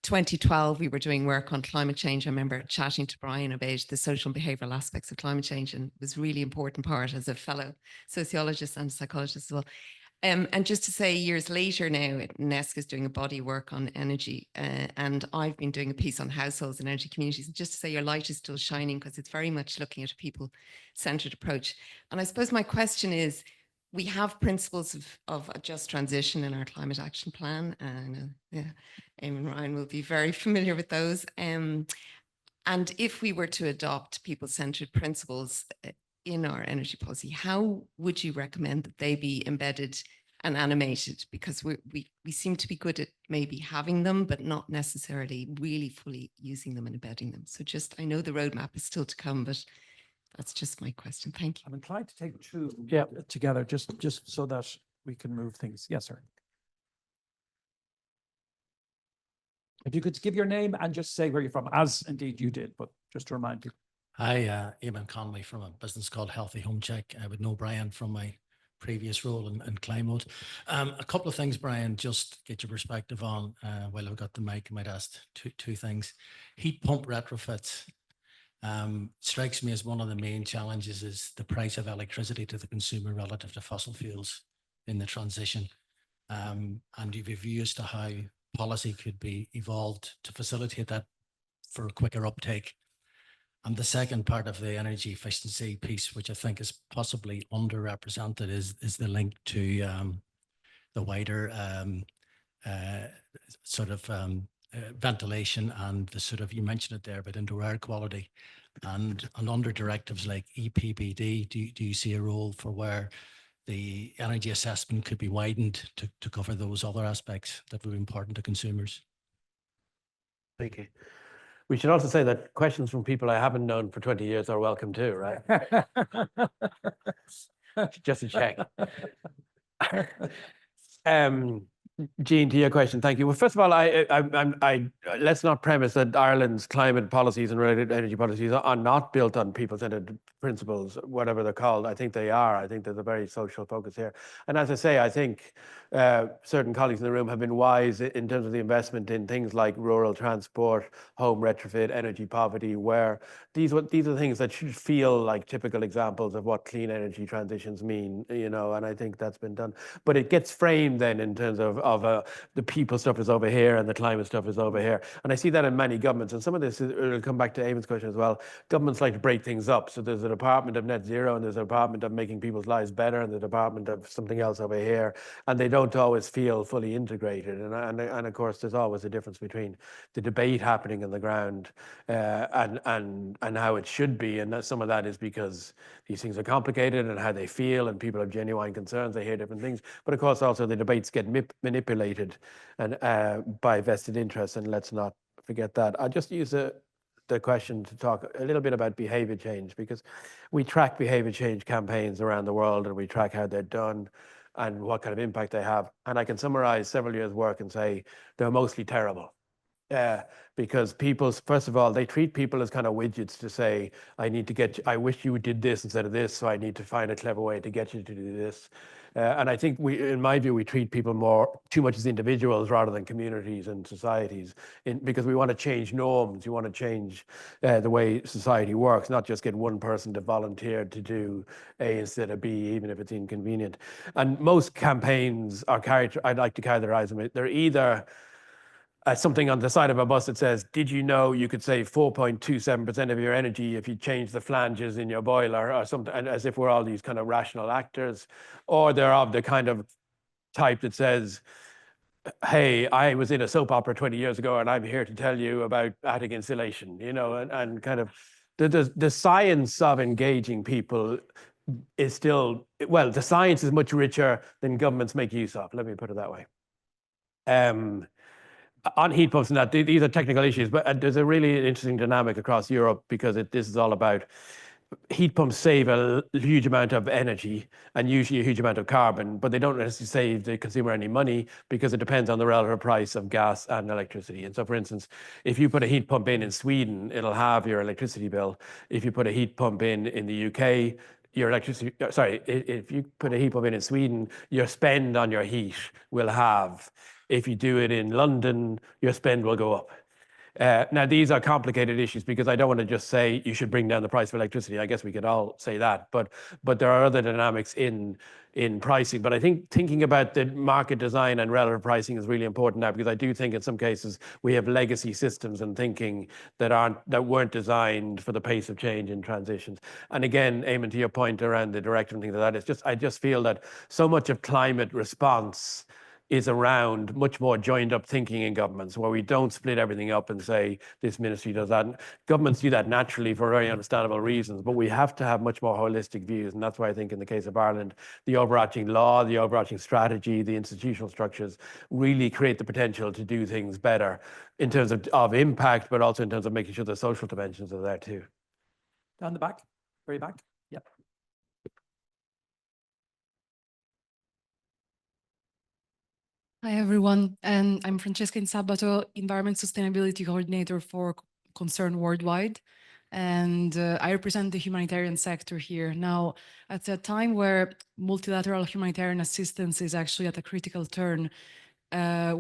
2012, we were doing work on climate change. I remember chatting to Brian about the social and behavioural aspects of climate change, and it was a really important part as a fellow sociologist and psychologist as well. And just to say, years later now, UNESCO is doing a body work on energy, and I've been doing a piece on households and energy communities. And just to say, your light is still shining, because it's very much looking at a people-centered approach. And I suppose my question is, we have principles of a just transition in our climate action plan, and Eamon and Ryan will be very familiar with those. And if we were to adopt people-centered principles in our energy policy, how would you recommend that they be embedded and animated? Because we seem to be good at maybe having them, but not necessarily really fully using them and embedding them. So I know the roadmap is still to come, but that's just my question. Thank you. I'm inclined to take two together, just so that we can move things. Yes, sir. If you could give your name and just say where you're from, as indeed you did, but just to remind people. Hi, Eamon Conley from a business called Healthy Home Check. I would know Brian from my previous role in Climate. A couple of things, Brian, just get your perspective on. While I've got the mic, I might ask two things. Heat pump retrofits strikes me as one of the main challenges is the price of electricity to the consumer relative to fossil fuels in the transition. And you've a view as to how policy could be evolved to facilitate that for a quicker uptake. And the second part of the energy efficiency piece, which I think is possibly underrepresented, is the link to the wider ventilation and the sort of, you mentioned it there, but indoor air quality and under directives like EPBD. Do you see a role for where the energy assessment could be widened to cover those other aspects that would be important to consumers? Thank you. We should also say that questions from people I haven't known for 20 years are welcome too, right? Just to check. Jean, to your question, thank you. Well, first of all, let's not premise that Ireland's climate policies and related energy policies are not built on people-centered principles, whatever they're called. I think they are. I think there's a very social focus here. And as I say, I think certain colleagues in the room have been wise in terms of the investment in things like rural transport, home retrofit, energy poverty, where these are things that should feel like typical examples of what clean energy transitions mean, you know, and I think that's been done. But it gets framed then in terms of the people stuff is over here and the climate stuff is over here. And I see that in many governments. And some of this will come back to Eamon's question as well. Governments like to break things up. So there's a department of net zero and there's a department of making people's lives better and the department of something else over here. And they don't always feel fully integrated. And of course, there's always a difference between the debate happening on the ground and how it should be. And some of that is because these things are complicated and how they feel and people have genuine concerns. They hear different things. But of course, also the debates get manipulated and by vested interests. And let's not forget that. I'll just use the question to talk a little bit about behavior change, because we track behavior change campaigns around the world and we track how they're done and what kind of impact they have. And I can summarize several years' work and say they're mostly terrible. Because people, first of all, they treat people as kind of widgets to say, I wish you did this instead of this, so I need to find a clever way to get you to do this. And I think in my view, we treat people too much as individuals rather than communities and societies, because we want to change norms. You want to change the way society works, not just get one person to volunteer to do A instead of B, even if it's inconvenient. And most campaigns are I'd like to characterize them. They're either something on the side of a bus that says, did you know you could save 4.27% of your energy if you change the flanges in your boiler, or something, and as if we're all these kind of rational actors. Or they're of the kind of type that says, hey, I was in a soap opera 20 years ago and I'm here to tell you about attic insulation, you know, and kind of the science of engaging people is still, well, the science is much richer than governments make use of, let me put it that way. On heat pumps and that, these are technical issues, but there's a really interesting dynamic across Europe, because this is all about heat pumps save a huge amount of energy and usually a huge amount of carbon, but they don't necessarily save the consumer any money because it depends on the relative price of gas and electricity. And so, for instance, if you put a heat pump in Sweden, it'll halve your electricity bill. If you put a heat pump in the UK, your electricity, sorry, if you put a heat pump in Sweden, your spend on your heat will halve. If you do it in London, your spend will go up. Now, these are complicated issues, because I don't want to just say you should bring down the price of electricity. I guess we could all say that, but there are other dynamics in pricing. But I think thinking about the market design and relative pricing is really important now, because I do think in some cases we have legacy systems and thinking that weren't designed for the pace of change and transitions. And again, Eamon, to your point around the directive and things like that, I just feel that so much of climate response is around much more joined up thinking in governments, where we don't split everything up and say this ministry does that. And governments do that naturally for very understandable reasons, but we have to have much more holistic views. And that's why I think in the case of Ireland, the overarching law, the overarching strategy, the institutional structures really create the potential to do things better in terms of impact, but also in terms of making sure the social dimensions are there too. Down the back, very back. Yeah. Hi, everyone. And I'm Francesca Insabato, Environment Sustainability Coordinator for Concern Worldwide. And I represent the humanitarian sector here. Now, at a time where multilateral humanitarian assistance is actually at a critical turn,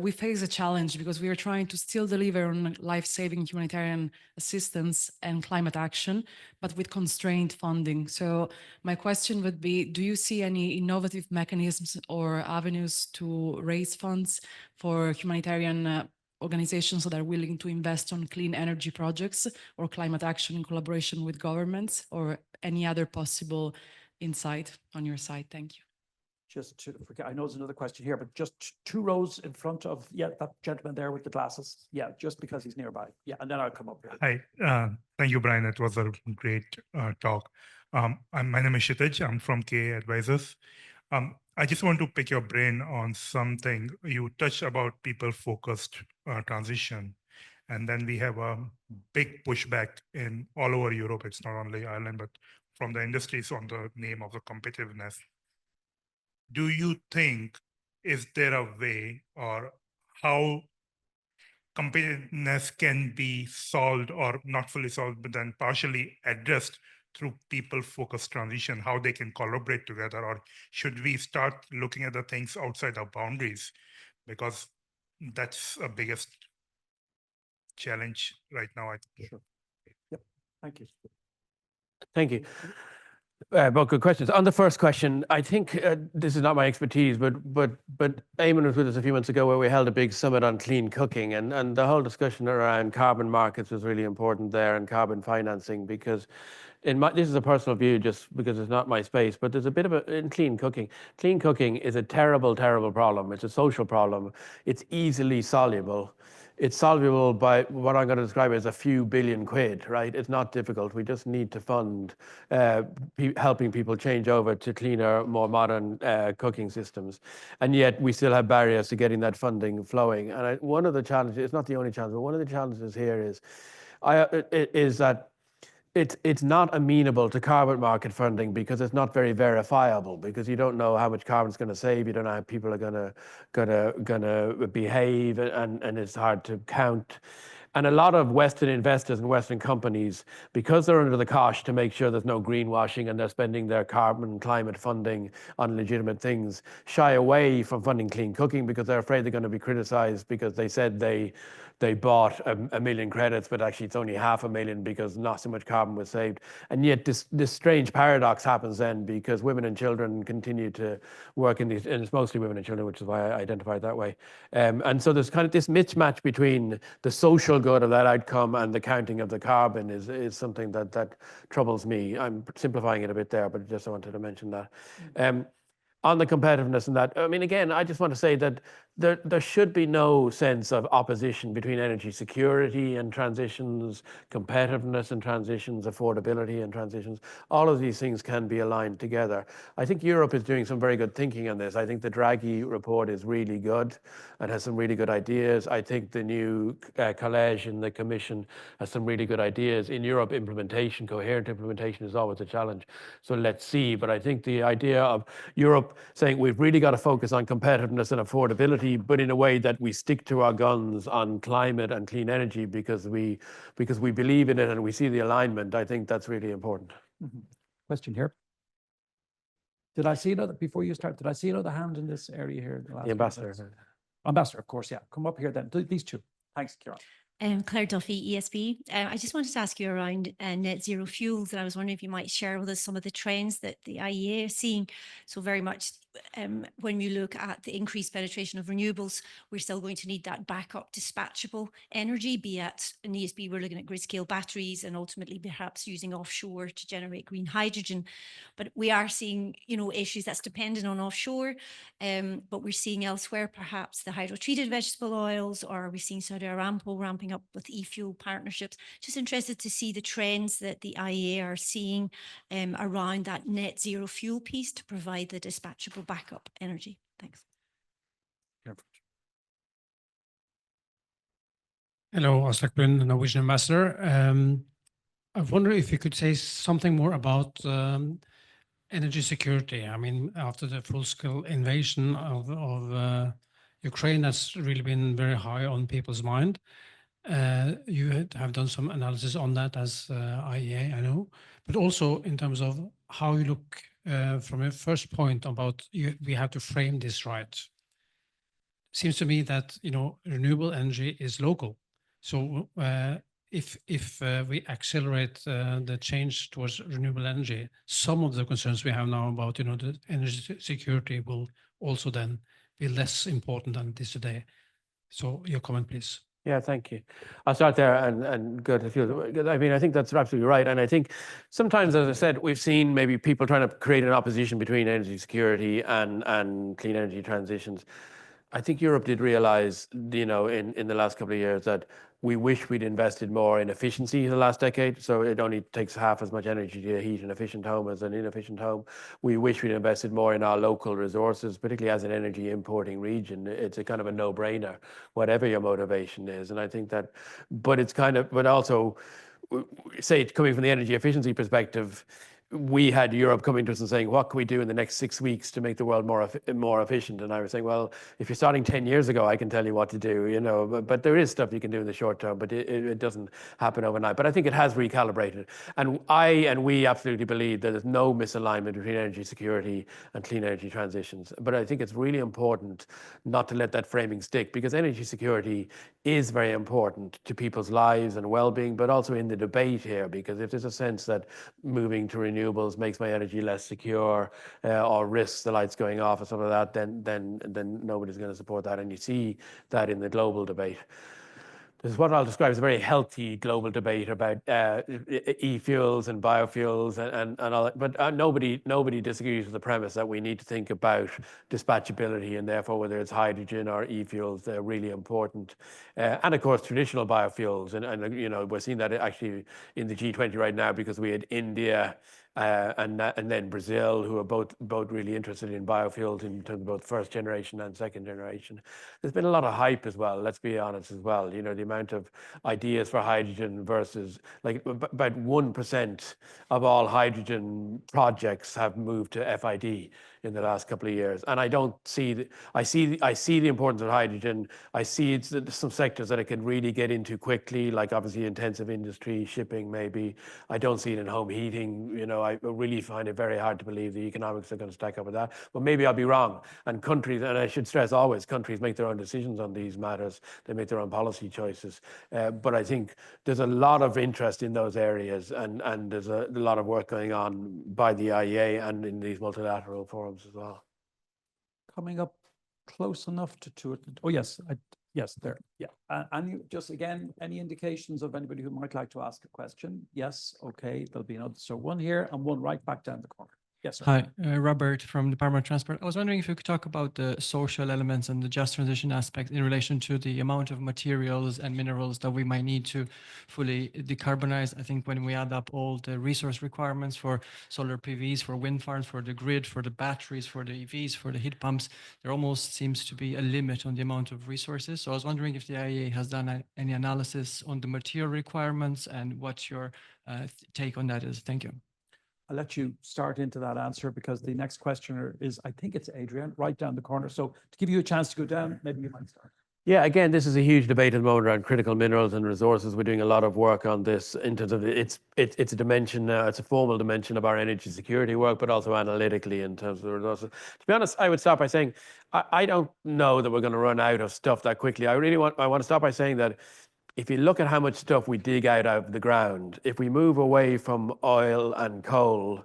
we face a challenge, because we are trying to still deliver on life-saving humanitarian assistance and climate action, but with constrained funding. So my question would be, do you see any innovative mechanisms or avenues to raise funds for humanitarian organizations that are willing to invest on clean energy projects or climate action in collaboration with governments, or any other possible insight on your side? Thank you. Just to forget, I know there's another question here, but just 2 rows in front of, yeah, that gentleman there with the glasses. Yeah, just because he's nearby. Yeah, and then I'll come up here. Hi, thank you, Brian. It was a great talk. My name is Kshitij. I'm from KA Advisors. I just want to pick your brain on something. You touched about people-focused transition, and then we have a big pushback in all over Europe. It's not only Ireland, but from the industries on the name of the competitiveness. Do you think is there a way, or how competitiveness can be solved, or not fully solved, but then partially addressed through people-focused transition, how they can collaborate together? Or should we start looking at the things outside our boundaries? Because that's a biggest challenge right now, I think. Sure. Yep. Thank you. Thank you. Both good questions. On the first question, I think this is not my expertise, but Eamon was with us a few months ago where we held a big summit on clean cooking, and the whole discussion around carbon markets was really important there, and carbon financing, because this is a personal view just because it's not my space, but there's a bit of in clean cooking. Clean cooking is a terrible, terrible problem. It's a social problem. It's easily soluble. It's solvable by what I'm going to describe as a few billion quid, right? It's not difficult. We just need to fund helping people change over to cleaner, more modern cooking systems. And yet we still have barriers to getting that funding flowing. And one of the challenges, it's not the only challenge, but one of the challenges here is that it's not amenable to carbon market funding because it's not very verifiable, because you don't know how much carbon it's going to save, you don't know how people are going to behave, and it's hard to count. And a lot of Western investors and Western companies, because they're under the cosh to make sure there's no greenwashing and they're spending their carbon and climate funding on legitimate things, shy away from funding clean cooking because they're afraid they're going to be criticized because they said they bought a million credits, but actually it's only 500,000 because not so much carbon was saved. And yet this strange paradox happens then, because women and children continue to work in these, and it's mostly women and children, which is why I identify it that way. And so there's kind of this mismatch between the social good of that outcome and the counting of the carbon is something that troubles me. I'm simplifying it a bit there, but just I wanted to mention that. On the competitiveness and that, I mean, again, I just want to say that there should be no sense of opposition between energy security and transitions, competitiveness and transitions, affordability and transitions. All of these things can be aligned together. I think Europe is doing some very good thinking on this. I think the Draghi report is really good and has some really good ideas. I think the new college in the Commission has some really good ideas. In Europe, implementation, coherent implementation is always a challenge. So let's see. But I think the idea of Europe saying we've really got to focus on competitiveness and affordability, but in a way that we stick to our guns on climate and clean energy because we believe in it and we see the alignment, I think that's really important. Mm-hmm. Question here. Did I see another, before you start, did I see another hand in this area here? The ambassador. Ambassador, of course, yeah. Come up here then. These two. Thanks, Kieran. Claire Duffy, ESB. I just wanted to ask you around net zero fuels, and I was wondering if you might share with us some of the trends that the IEA is seeing. So very much when we look at the increased penetration of renewables, we're still going to need that backup dispatchable energy, be it in ESB, we're looking at grid scale batteries and ultimately perhaps using offshore to generate green hydrogen. But we are seeing, issues that's dependent on offshore, but we're seeing elsewhere perhaps the hydro-treated vegetable oils, or are we seeing Saudi Aramco ramping up with e-fuel partnerships? Just interested to see the trends that the IEA are seeing around that net zero fuel piece to provide the dispatchable backup energy. Thanks. Hello, Aslak Brun, Norwegian ambassador. I wonder if you could say something more about energy security. I mean, after the full-scale invasion of Ukraine, that's really been very high on people's mind. You have done some analysis on that as IEA, I know, but also in terms of how you look from a first point about we have to frame this right. Seems to me that renewable energy is local. So if we accelerate the change towards renewable energy, some of the concerns we have now about the energy security will also then be less important than it is today. So your comment, please. Yeah, thank you. I'll start there and good. I mean, I think that's absolutely right. And I think sometimes, as I said, we've seen maybe people trying to create an opposition between energy security and clean energy transitions. I think Europe did realize, in the last couple of years that we wish we'd invested more in efficiency in the last decade. So it only takes half as much energy to heat an efficient home as an inefficient home. We wish we'd invested more in our local resources, particularly as an energy importing region. It's a kind of a no-brainer, whatever your motivation is. And I think that, but also, say, coming from the energy efficiency perspective, we had Europe coming to us and saying, what can we do in the next 6 weeks to make the world more efficient? And I was saying, well, if you're starting 10 years ago, I can tell you what to do, you know, but there is stuff you can do in the short term, but it doesn't happen overnight. But I think it has recalibrated. And we absolutely believe that there's no misalignment between energy security and clean energy transitions. But I think it's really important not to let that framing stick, because energy security is very important to people's lives and well-being, but also in the debate here, because if there's a sense that moving to renewables makes my energy less secure or risks the lights going off or something like that, then nobody's going to support that. And you see that in the global debate. This is what I'll describe as a very healthy global debate about e-fuels and biofuels and all that. But nobody disagrees with the premise that we need to think about dispatchability, and therefore whether it's hydrogen or e-fuels, they're really important. And of course, traditional biofuels. And you know, we're seeing that actually in the G20 right now, because we had India and then Brazil, who are both really interested in biofuels in terms of both first generation and second generation. There's been a lot of hype as well, let's be honest as well. You know, the amount of ideas for hydrogen versus, like, about 1% of all hydrogen projects have moved to FID in the last couple of years. And I don't see, I see the importance of hydrogen. I see it's some sectors that it can really get into quickly, like obviously intensive industry, shipping maybe. I don't see it in home heating. You know, I really find it very hard to believe the economics are going to stack up with that. But maybe I'll be wrong. And countries, and I should stress always, countries make their own decisions on these matters. They make their own policy choices. But I think there's a lot of interest in those areas, and there's a lot of work going on by the IEA and in these multilateral forums as well. Coming up close enough to it. Oh, yes, yes, there, yeah. And just again, any indications of anybody who might like to ask a question? Yes, okay, there'll be another. So one here and one right back down the corner. Yes, sir. Hi, Robert from Department of Transport. I was wondering if you could talk about the social elements and the just transition aspect in relation to the amount of materials and minerals that we might need to fully decarbonize. I think when we add up all the resource requirements for solar PVs, for wind farms, for the grid, for the batteries, for the EVs, for the heat pumps, there almost seems to be a limit on the amount of resources. So I was wondering if the IEA has done any analysis on the material requirements and what your take on that is. Thank you. I'll let you start into that answer, because the next questioner is, I think it's Adrian, right down the corner. So to give you a chance to go down, maybe you might start. Yeah, again, this is a huge debate at the moment around critical minerals and resources. We're doing a lot of work on this in terms of it's a dimension, it's a formal dimension of our energy security work, but also analytically in terms of the resources. To be honest, I would start by saying I don't know that we're going to run out of stuff that quickly. I want to start by saying that if you look at how much stuff we dig out of the ground, if we move away from oil and coal,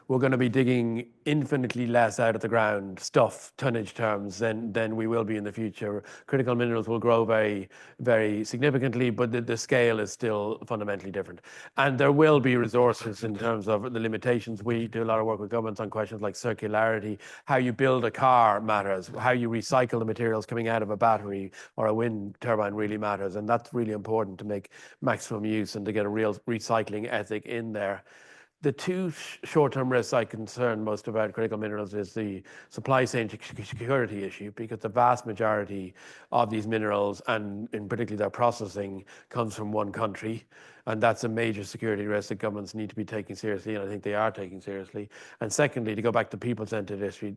we're going to be digging infinitely less out of the ground stuff, tonnage terms, than we will be in the future. Critical minerals will grow very, very significantly, but the scale is still fundamentally different. And there will be resources in terms of the limitations. We do a lot of work with governments on questions like circularity. How you build a car matters. How you recycle the materials coming out of a battery or a wind turbine really matters. And that's really important to make maximum use and to get a real recycling ethic in there. The two short-term risks I concern most about critical minerals is the supply chain security issue, because the vast majority of these minerals, and in particular their processing, comes from one country. And that's a major security risk that governments need to be taking seriously, and I think they are taking seriously. And secondly, to go back to people-centered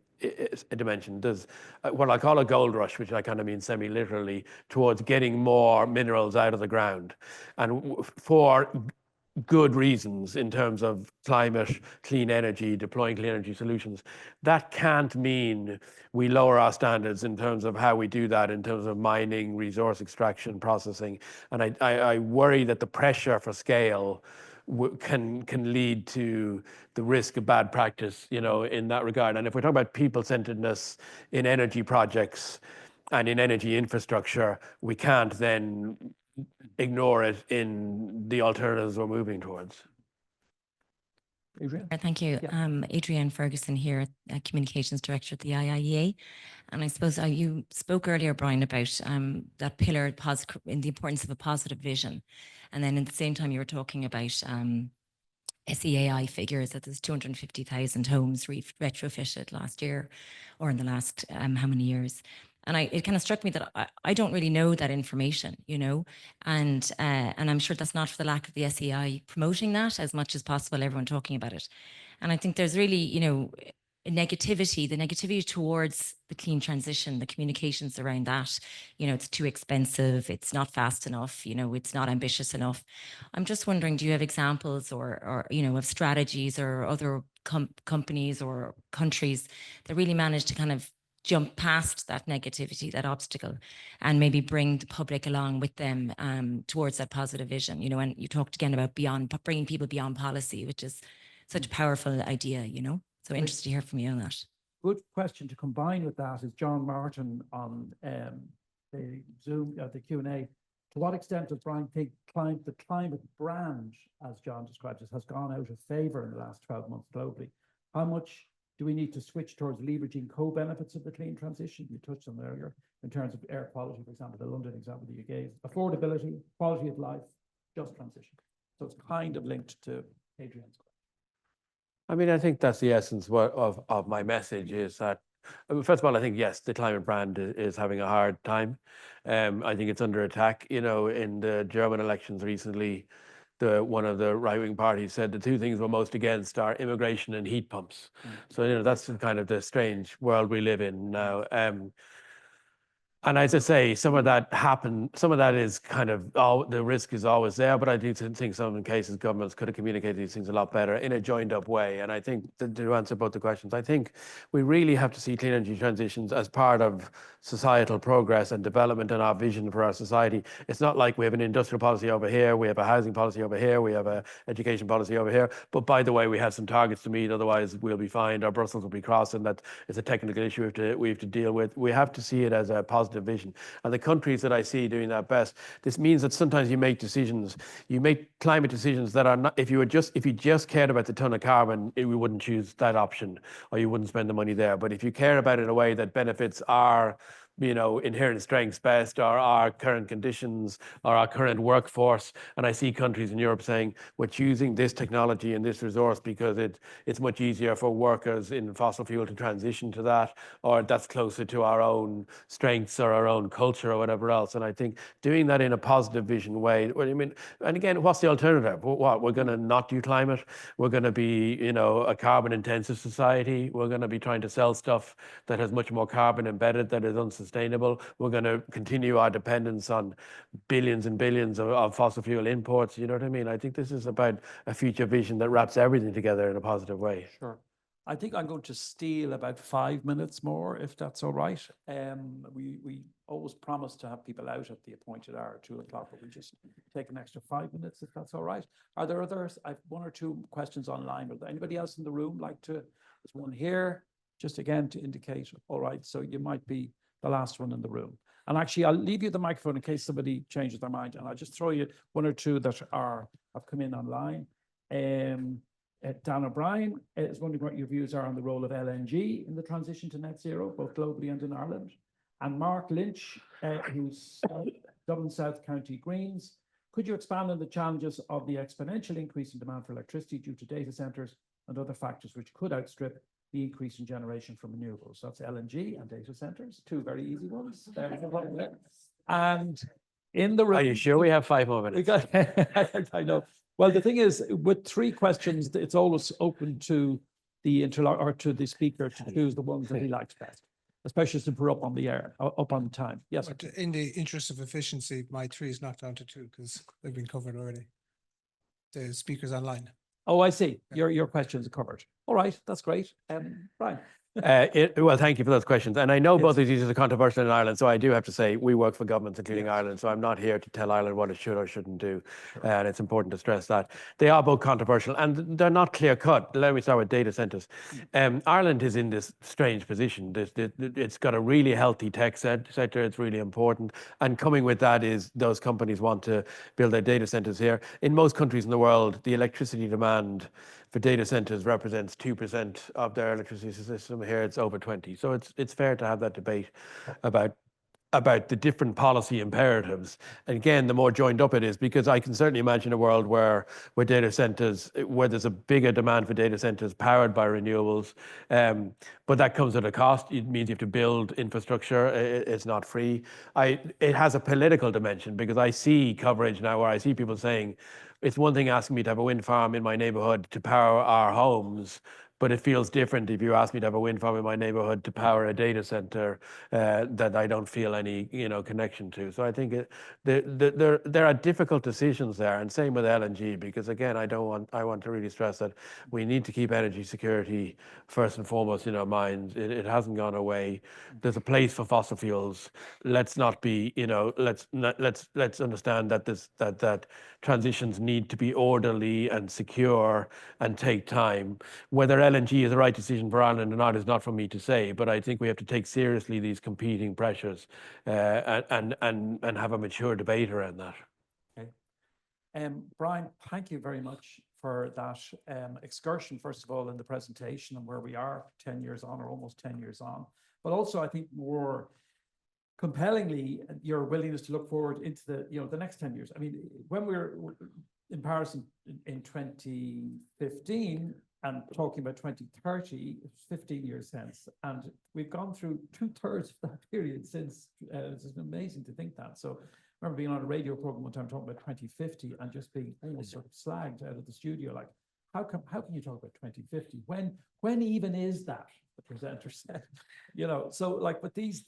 dimension, there's what I call a gold rush, which I kind of mean semi-literally, towards getting more minerals out of the ground. And for good reasons in terms of climate, clean energy, deploying clean energy solutions. That can't mean we lower our standards in terms of how we do that, in terms of mining, resource extraction, processing. And I worry that the pressure for scale can lead to the risk of bad practice, you know, in that regard. And if we're talking about people-centeredness in energy projects and in energy infrastructure, we can't then ignore it in the alternatives we're moving towards. Adrian? Thank you. Yeah. Adrienne Ferguson here, Communications Director at the IIEA. And I suppose you spoke earlier, Brian, about that pillar in the importance of a positive vision. And then at the same time, you were talking about SEAI figures that there's 250,000 homes retrofitted last year, or in the last how many years. And it kind of struck me that I don't really know that information, you know, and I'm sure that's not for the lack of the SEI promoting that as much as possible, everyone talking about it. And I think there's really, you know, the negativity towards the clean transition, the communications around that, you know, it's too expensive, it's not fast enough, you know, it's not ambitious enough. I'm just wondering, do you have examples or you know, of strategies or other companies or countries that really managed to kind of jump past that negativity, that obstacle, and maybe bring the public along with them towards that positive vision, you know? And you talked again about bringing people beyond policy, which is such a powerful idea, you know? So interested to hear from you on that. Good question to combine with that is John Martin on the Zoom, the Q&A. To what extent does Brian think the climate brand, as John describes it, has gone out of favor in the last 12 months globally? How much do we need to switch towards leveraging co-benefits of the clean transition? You touched on earlier in terms of air quality, for example, the London example that you gave, affordability, quality of life, just transition. So it's kind of linked to Adrian's question. I mean, I think that's the essence of my message is that, first of all, I think, yes, the climate brand is having a hard time. I think it's under attack. You know, in the German elections recently, one of the right-wing parties said the two things we're most against are immigration and heat pumps. So, you know, that's kind of the strange world we live in now. And as I say, some of that is kind of, the risk is always there, but I do think some cases governments could have communicated these things a lot better in a joined up way. And I think to answer both the questions, I think we really have to see clean energy transitions as part of societal progress and development and our vision for our society. It's not like we have an industrial policy over here, we have a housing policy over here, we have an education policy over here, but by the way, we have some targets to meet, otherwise we'll be fined or Brussels will be crossed, and that is a technical issue we have to deal with. We have to see it as a positive vision. And the countries that I see doing that best, this means that sometimes you make climate decisions that are not, if you just cared about the ton of carbon, we wouldn't choose that option, or you wouldn't spend the money there. But if you care about it in a way that benefits our, you know, inherent strengths best, or our current conditions, or our current workforce. And I see countries in Europe saying, we're choosing this technology and this resource because it's much easier for workers in fossil fuel to transition to that, or that's closer to our own strengths or our own culture or whatever else. And I think doing that in a positive vision way, I mean, and again, what's the alternative? What, we're going to not do climate? We're going to be, you know, a carbon intensive society. We're going to be trying to sell stuff that has much more carbon embedded, that is unsustainable. We're going to continue our dependence on billions and billions of fossil fuel imports. You know what I mean? I think this is about a future vision that wraps everything together in a positive way. Sure. I think I'm going to steal about 5 minutes more, if that's all right. We always promise to have people out at the appointed hour, 2 o'clock, but we just take an extra 5 minutes, if that's all right. Are there others? I've 1 or 2 questions online. Are there anybody else in the room like to? There's one here, just again to indicate. All right, so you might be the last one in the room. And actually, I'll leave you the microphone in case somebody changes their mind, and I'll just throw you 1 or 2 that have come in online. Dan O'Brien is wondering what your views are on the role of LNG in the transition to net zero, both globally and in Ireland. And Mark Lynch, who's Dublin South County Greens, could you expand on the challenges of the exponential increase in demand for electricity due to data centres and other factors which could outstrip the increase in generation from renewables? So that's LNG and data centres, 2 very easy ones. And in the room, are you sure we have 5 more minutes? I know. Well, the thing is, with 3 questions, it's always open to the to the speaker to choose the ones that he likes best, especially since we're up on the air, up on time. Yes. But in the interest of efficiency, my 3 is knocked down to 2 because they've been covered already. The speakers online. Oh, I see. Your questions are covered. All right, that's great. Brian. Well, thank you for those questions. And I know Yes. both of these are controversial in Ireland, so I do have to say we work for governments, including Ireland, so I'm not here to tell Ireland what it should or shouldn't do. Sure. And it's important to stress that. They are both controversial and they're not clear cut. Let me start with data centres. Ireland is in this strange position. It's got a really healthy tech sector. It's really important. And coming with that is those companies want to build their data centres here. In most countries in the world, the electricity demand for data centres represents 2% of their electricity system. Here it's over 20. So it's fair to have that debate about about the different policy imperatives. And again, the more joined up it is, because I can certainly imagine a world where data centers, where there's a bigger demand for data centers powered by renewables, but that comes at a cost. It means you have to build infrastructure. It's not free. It has a political dimension, because I see coverage now where I see people saying, it's one thing asking me to have a wind farm in my neighborhood to power our homes, but it feels different if you ask me to have a wind farm in my neighborhood to power a data center that I don't feel any, connection to. So I think there are difficult decisions there, and same with LNG, because again, I want to really stress that we need to keep energy security first and foremost in our minds. It hasn't gone away. There's a place for fossil fuels. Let's not be, let's understand that that transitions need to be orderly and secure and take time. Whether LNG is the right decision for Ireland or not is not for me to say, but I think we have to take seriously these competing pressures and have a mature debate around that. Okay. Brian, thank you very much for that excursion, first of all, in the presentation and where we are 10 years on, or almost 10 years on, but also I think more compellingly, your willingness to look forward into the next 10 years. I mean, when we were in Paris in 2015 and talking about 2030, it's 15 years since, and we've gone through 2/3 of that period since. It's amazing to think that. So I remember being on a radio program one time talking about 2050 and just being almost sort of slagged out of the studio, like, how can you talk about 2050? When even is that? The presenter said, so like, but these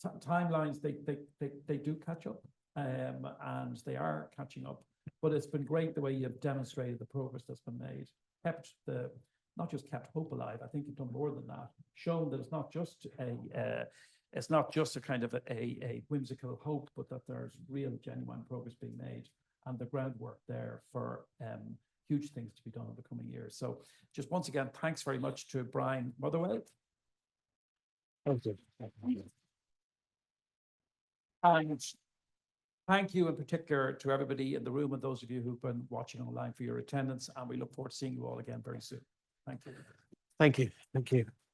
timelines, they do catch up, and they are catching up. But it's been great the way you've demonstrated the progress that's been made, not just kept hope alive. I think you've done more than that, shown that it's not just a kind of a whimsical hope, but that there's real, genuine progress being made, and the groundwork there for huge things to be done in the coming years. So just once again, thanks very much to Brian Motherway. Thank you. And thank you in particular to everybody in the room and those of you who've been watching online for your attendance. And we look forward to seeing you all again very soon. Thank you. Thank you. Thank you.